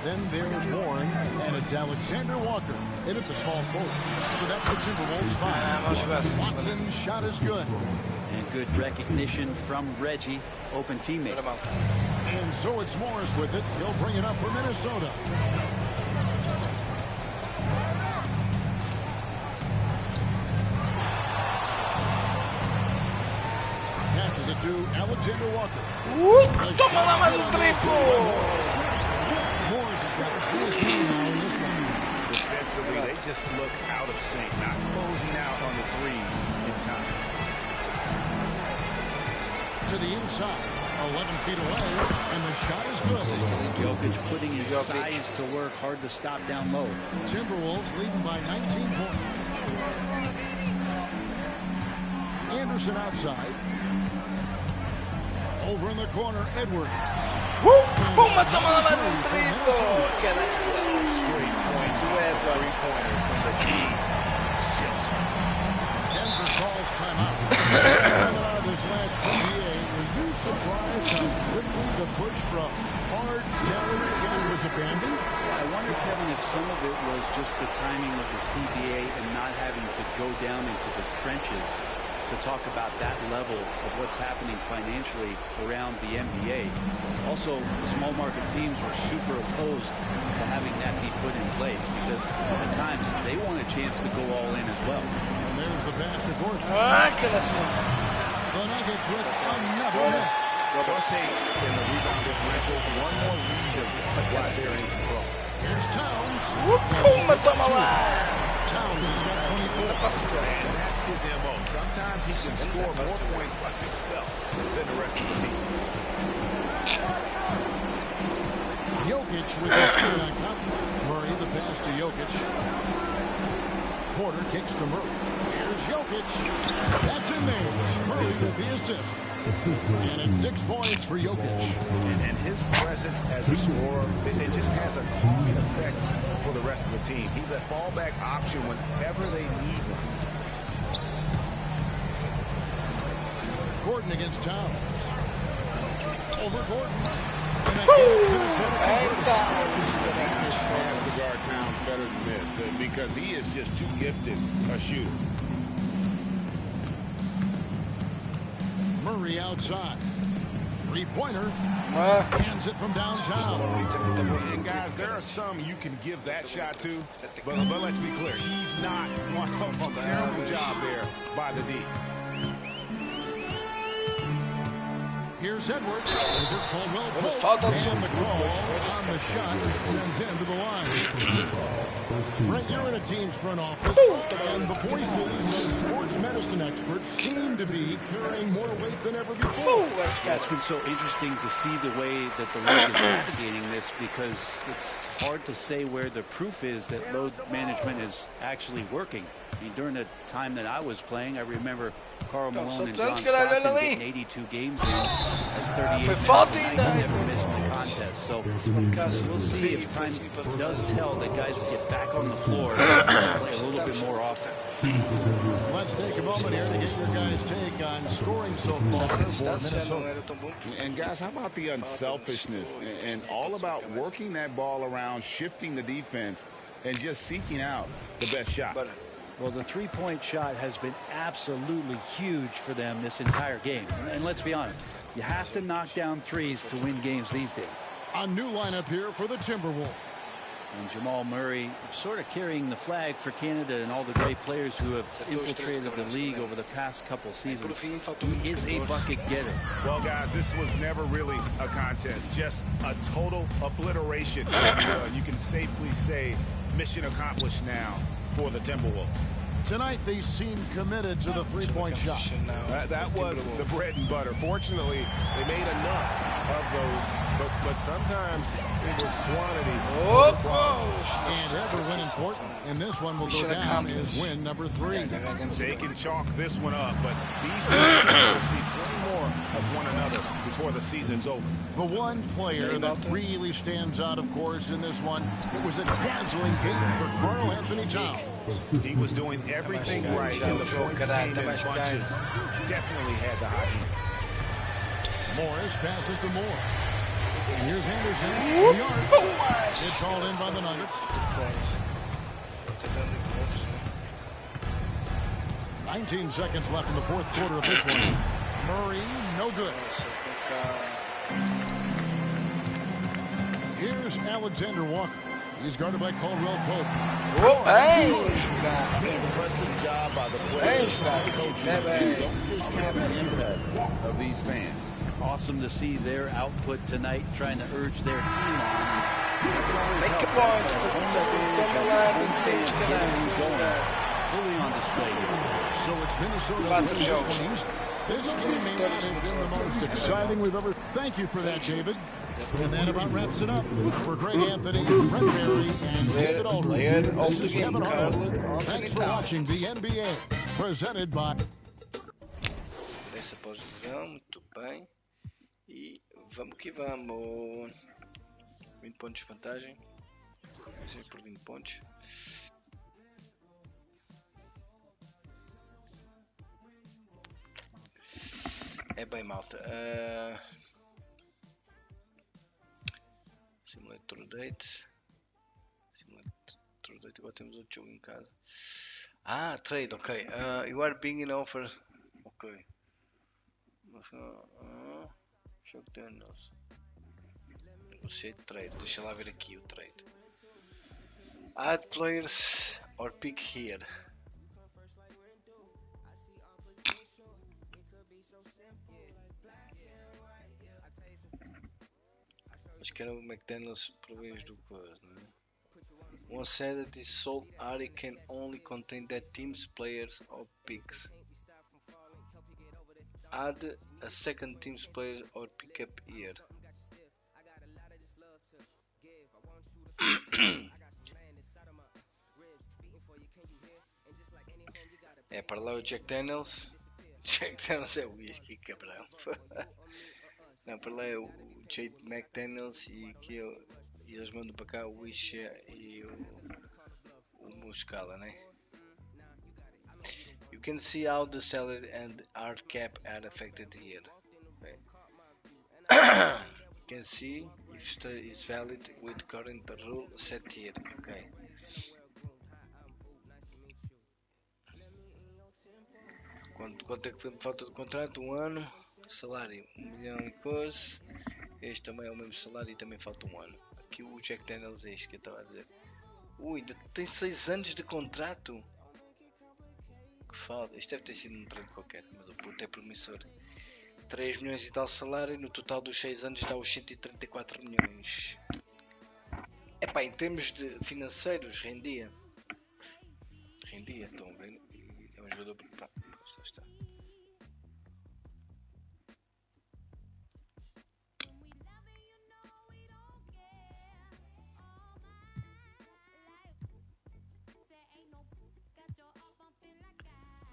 Then there's Warren, and it's Alexander Walker in at the small forward. So that's the Timberwolves 5. Watson's shot is good. And good recognition from Reggie, open teammate. And so it's Morris with it. He'll bring it up for Minnesota. Passes it to Alexander Walker. Toma lá mais triplo. Morris has got the assists now in this one. Defensively, they just look out of sync, not closing out on the threes in time. To the inside, 11 feet away, and the shot is good. Jokic putting his size to work, hard to stop down low. Timberwolves leading by 19 points. Anderson outside. Over in the corner, Edwards. Puma, toma lá mais triplo. Straight points, three-pointers from the key. Denver calls timeout. Coming out of this last NBA, were you surprised how quickly the push from hard salary again was abandoned? I wonder, Kevin, if some of it was just the timing of the CBA and not having to go down into the trenches to talk about that level of what's happening financially around the NBA. Also, the small market teams were super opposed to having that be put in place because at times they want a chance to go all in as well. And there's the pass to Gordon. Que nação. The Nuggets with another miss. Plus 8 in the rebound differential. One more reason why they're in control. Here's Towns. Puma, toma lá. Towns has got 24. And that's his MO. Sometimes he can score more points by himself than the rest of the team. Jokic with the screen on top. Murray, the pass to Jokic. Porter kicks to Murray. Here's Jokic. That's in there. Murray with the assist. And it's 6 points for Jokic. And his presence as a scorer, it just has a calming effect for the rest of the team. He's a fallback option whenever they need one. Gordon against Towns. Over Gordon. And that gets Minnesota. Has to guard Towns better than this. because he is just too gifted a shooter. Murray outside. Three-pointer. Hands it from downtown. And guys, there are some you can give that shot to, but let's be clear, he's not one of them. Terrible job there by the D. Here's Edwards over Caldwell Pope, and the call on the shot sends him to the line. Right, you're in a team's front office, and the voices of sports medicine experts seem to be carrying more weight than ever before. Yeah, it's been so interesting to see the way that the league is navigating this, because it's hard to say where the proof is that load management is actually working. I mean, during the time that I was playing, I remember Karl Malone and John Stockton getting 82 games in at 38 minutes, and I never missed the contest. So we'll see if time does tell that guys will get back on the floor and play a little bit more often. Let's take a moment here to get your guys' take on scoring so far for Minnesota. And guys, how about the unselfishness and all about working that ball around, shifting the defense, and just seeking out the best shot? Well, the three-point shot has been absolutely huge for them this entire game. And let's be honest, you have to knock down threes to win games these days. A new lineup here for the Timberwolves. And Jamal Murray sort of carrying the flag for Canada and all the great players who have infiltrated the league over the past couple seasons. He is a bucket getter. Well, guys, this was never really a contest, just a total obliteration. You can safely say mission accomplished now for the Timberwolves. Tonight, they seem committed to the three-point shot. That was the bread and butter. Fortunately, they made enough of those, but sometimes it was quantity. And every win important, and this one will go down as win number 3. They can chalk this one up, but these teams will see plenty more of one another before the season's over. The one player that really stands out, of course, in this one, it was a dazzling game for Karl Anthony Towns. He was doing everything right in the points came in bunches. Definitely had the hot heat. Morris passes to Moore. And here's Anderson. It's all in by the Nuggets. 19 seconds left in the fourth quarter of this one. Murray, no good. Here's Alexander Walker. He's guarded by Caldwell Pope. Impressive job by the players, coaches. Don't discount the impact of these fans. Awesome to see their output tonight, trying to urge their team on. Make a point. Fully on display here. So it's Minnesota. This game may not have been the most exciting we've ever. Thank you for that, David. And that about wraps it up. For Greg Anthony, Brent Berry, and David Aldridge, this is Kevin Harlan. Thanks for watching the NBA, presented by... Essa posição, muito bem. E vamos que vamos. 20 pontos de vantagem. Vai ser por 20 pontos. É bem, malta. Simulator date. Simulator date. Agora temos outro jogo em casa. Ah, trade, ok. You are being an offer. Ok. Jogo Daniels. Negotiate trade. Deixa lá ver aqui o trade. Add players or pick here. Acho que era o McDaniels proveios do coisa, não é? One said that this sold area can only contain that team's players or picks. Add a second team's player or pick up here. É para lá o Jack Daniels. Jack Daniels é o whisky, cabrão. Não, para lá é o Jade McDaniels e aqui e eles mandam para cá o whisky e o Muscala, né? You can see how the salary and hard cap are affected here. Okay. You can see if it is valid with current rule set here. Okay. Quanto é que falta de contrato? 1 ano. Salário 1 milhão e coisa. Este também é o mesmo salário e também falta 1 ano. Aqui o Jack Daniels é isto que eu estava a dizer. Ui, ainda tem 6 anos de contrato. Que falta. Isto deve ter sido um treino qualquer, mas o puto é promissor. 3 milhões e tal salário. No total dos 6 anos dá os 134 milhões. Epá, em termos de financeiros, rendia. Estão vendo? É um jogador. Pá, está.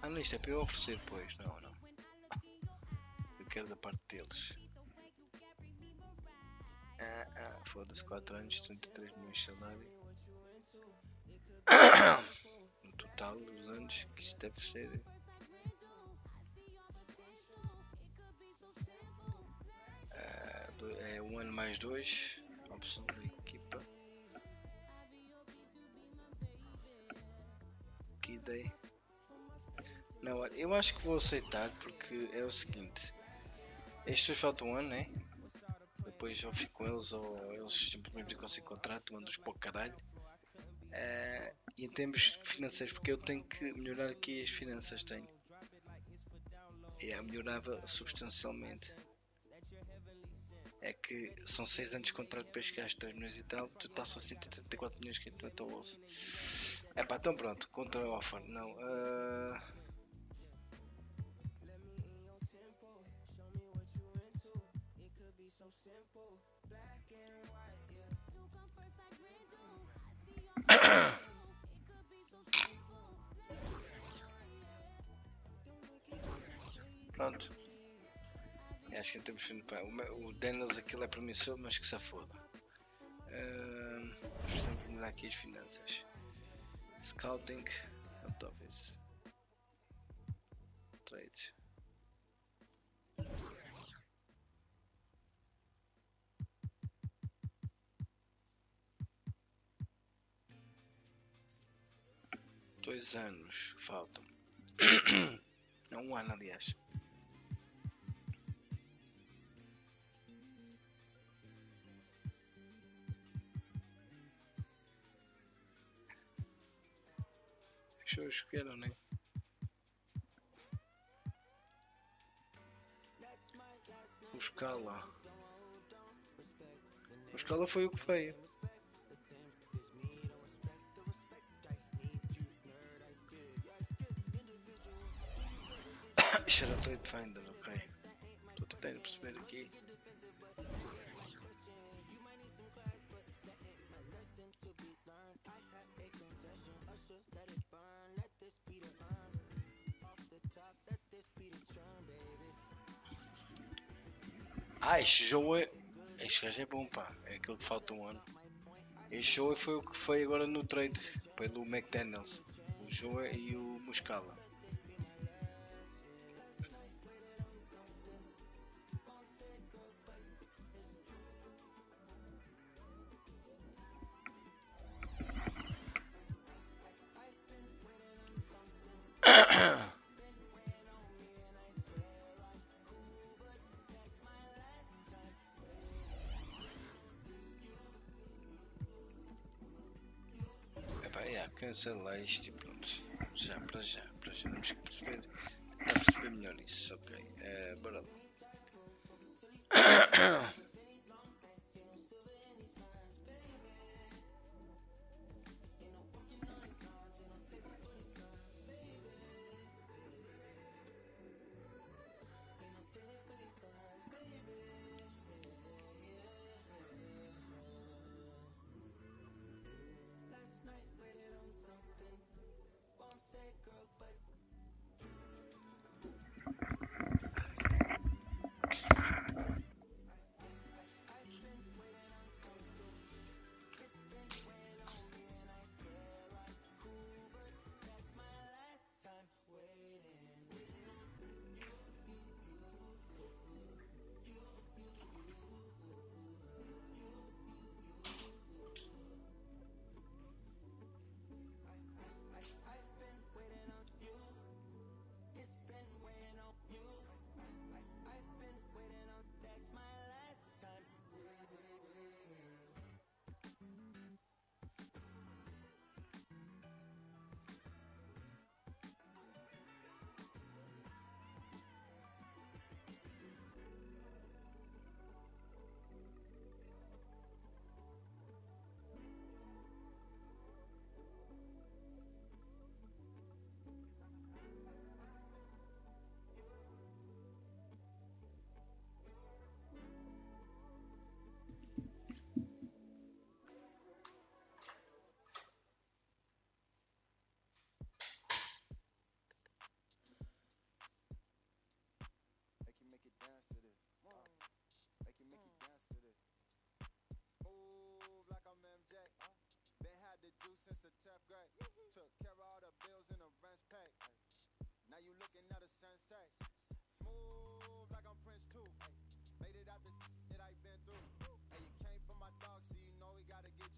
Ah, não, isto é para eu oferecer, pois. Não. Eu quero da parte deles. Foda-se, 4 anos, 33 milhões de salário. No total dos anos, que isto deve ser. É 1 ano mais 2. Opção da equipa. Que ideia. Não, eu acho que vou aceitar porque é o seguinte. Estes faltam 1 ano, né? Depois eu fico com eles ou eles simplesmente ficam sem contrato, mando-os para o caralho. E em termos financeiros, porque eu tenho que melhorar aqui as finanças, tenho. Melhorava substancialmente. É que são 6 anos de contrato para chegar aos 3 milhões e tal, total são 134 milhões que entrou até o bolso. Então pronto, contra offer, não. Pronto. Acho que temos o Daniels aquilo é promissor, mas que se foda. Precisamos melhorar aqui as finanças. Scouting, talvez. Trades. Dois anos faltam. Não, 1 ano, aliás. Deixa eu escolher, né? O Scala foi o que veio. Isto era Trade Finder, ok. Estou tentando perceber aqui. Este jogo é. Este gajo é bom, pá. É aquele que falta 1 ano. Este jogo foi o que foi agora no trade pelo McDaniels. O Joe e o Muscala. Cancela isto e pronto. Para já. Temos que perceber. Tentar perceber melhor isso. Ok. Bora lá.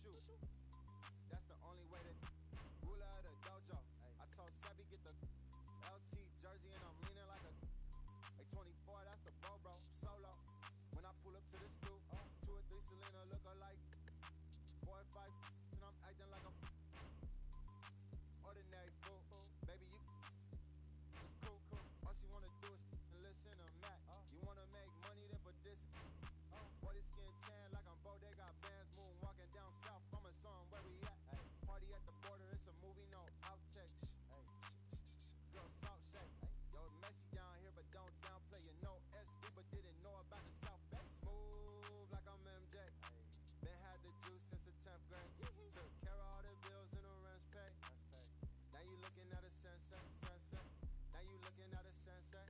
shoot. That's the only way to ruler of the dojo. I told Sebby get the LT jersey and I'm leaning like a 24, that's the bro solo. When I pull up to the stoop, 2 or 3 Selena look alike. 4 or 5 and I'm acting like a ordinary fool. Baby, you it's cool. All she wanna do is listen to Mac. You wanna make money, then put this. Boy, this skin tan like I'm Bodega bands. Moon walking down south from a song where we at. Party at the border, it's a movie, no outtakes. Girl, salt shake. Yo, messy down here, but don't downplay. You know SD, but didn't know about the South Bay. Smooth like I'm MJ. Been had the juice since the 10th grade. Took care of all the bills and the rents paid. Now you looking at a sensei. Now you looking at a sensei.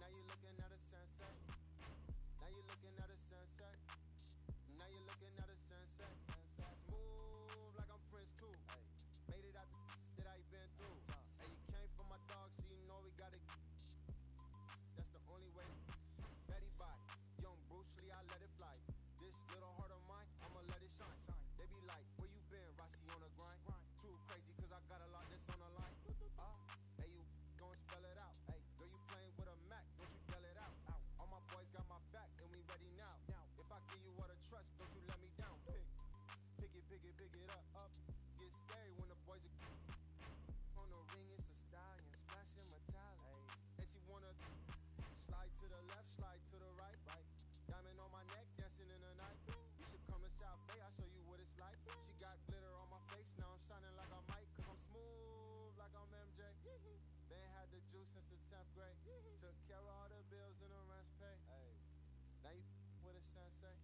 Now you looking at a sensei. Now you looking at a sensei. Now you looking at a sensei. Smooth like I'm Prince too. Made it out the that I been through. Hey, you came for my dog, so you know we gotta. That's the only way. Betty bye. Young Bruce Lee, I let it fly. This little heart of mine, I'ma let it shine. They be like, where you been, Rossi on the grind? Too crazy, cause I got a lot that's on the line. Hey, you gon' spell it out. Hey, girl, you playing with a Mac, don't you yell it out. All my boys got my back, and we ready now. If I give you all the trust, don't you let me down. Pick it up. Get scary when the boys are on the ring, it's a stallion, splashing metallic. And she wanna slide to the left, slide to the right. Diamond on my neck, dancing in the night. You should come to South Bay, I'll show you what it's like. She got glitter on my face, now I'm shining like I might. Cause I'm smooth like I'm MJ. Been had the juice since the 10th grade. Took care of all the bills and the rents paid. Now you with a sensei.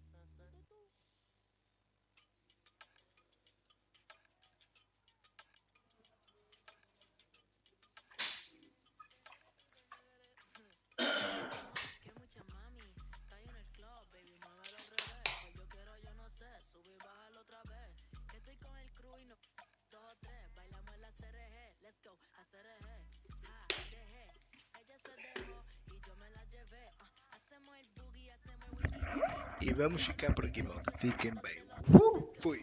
E vamos ficar por aqui, malta. Fiquem bem. Fui!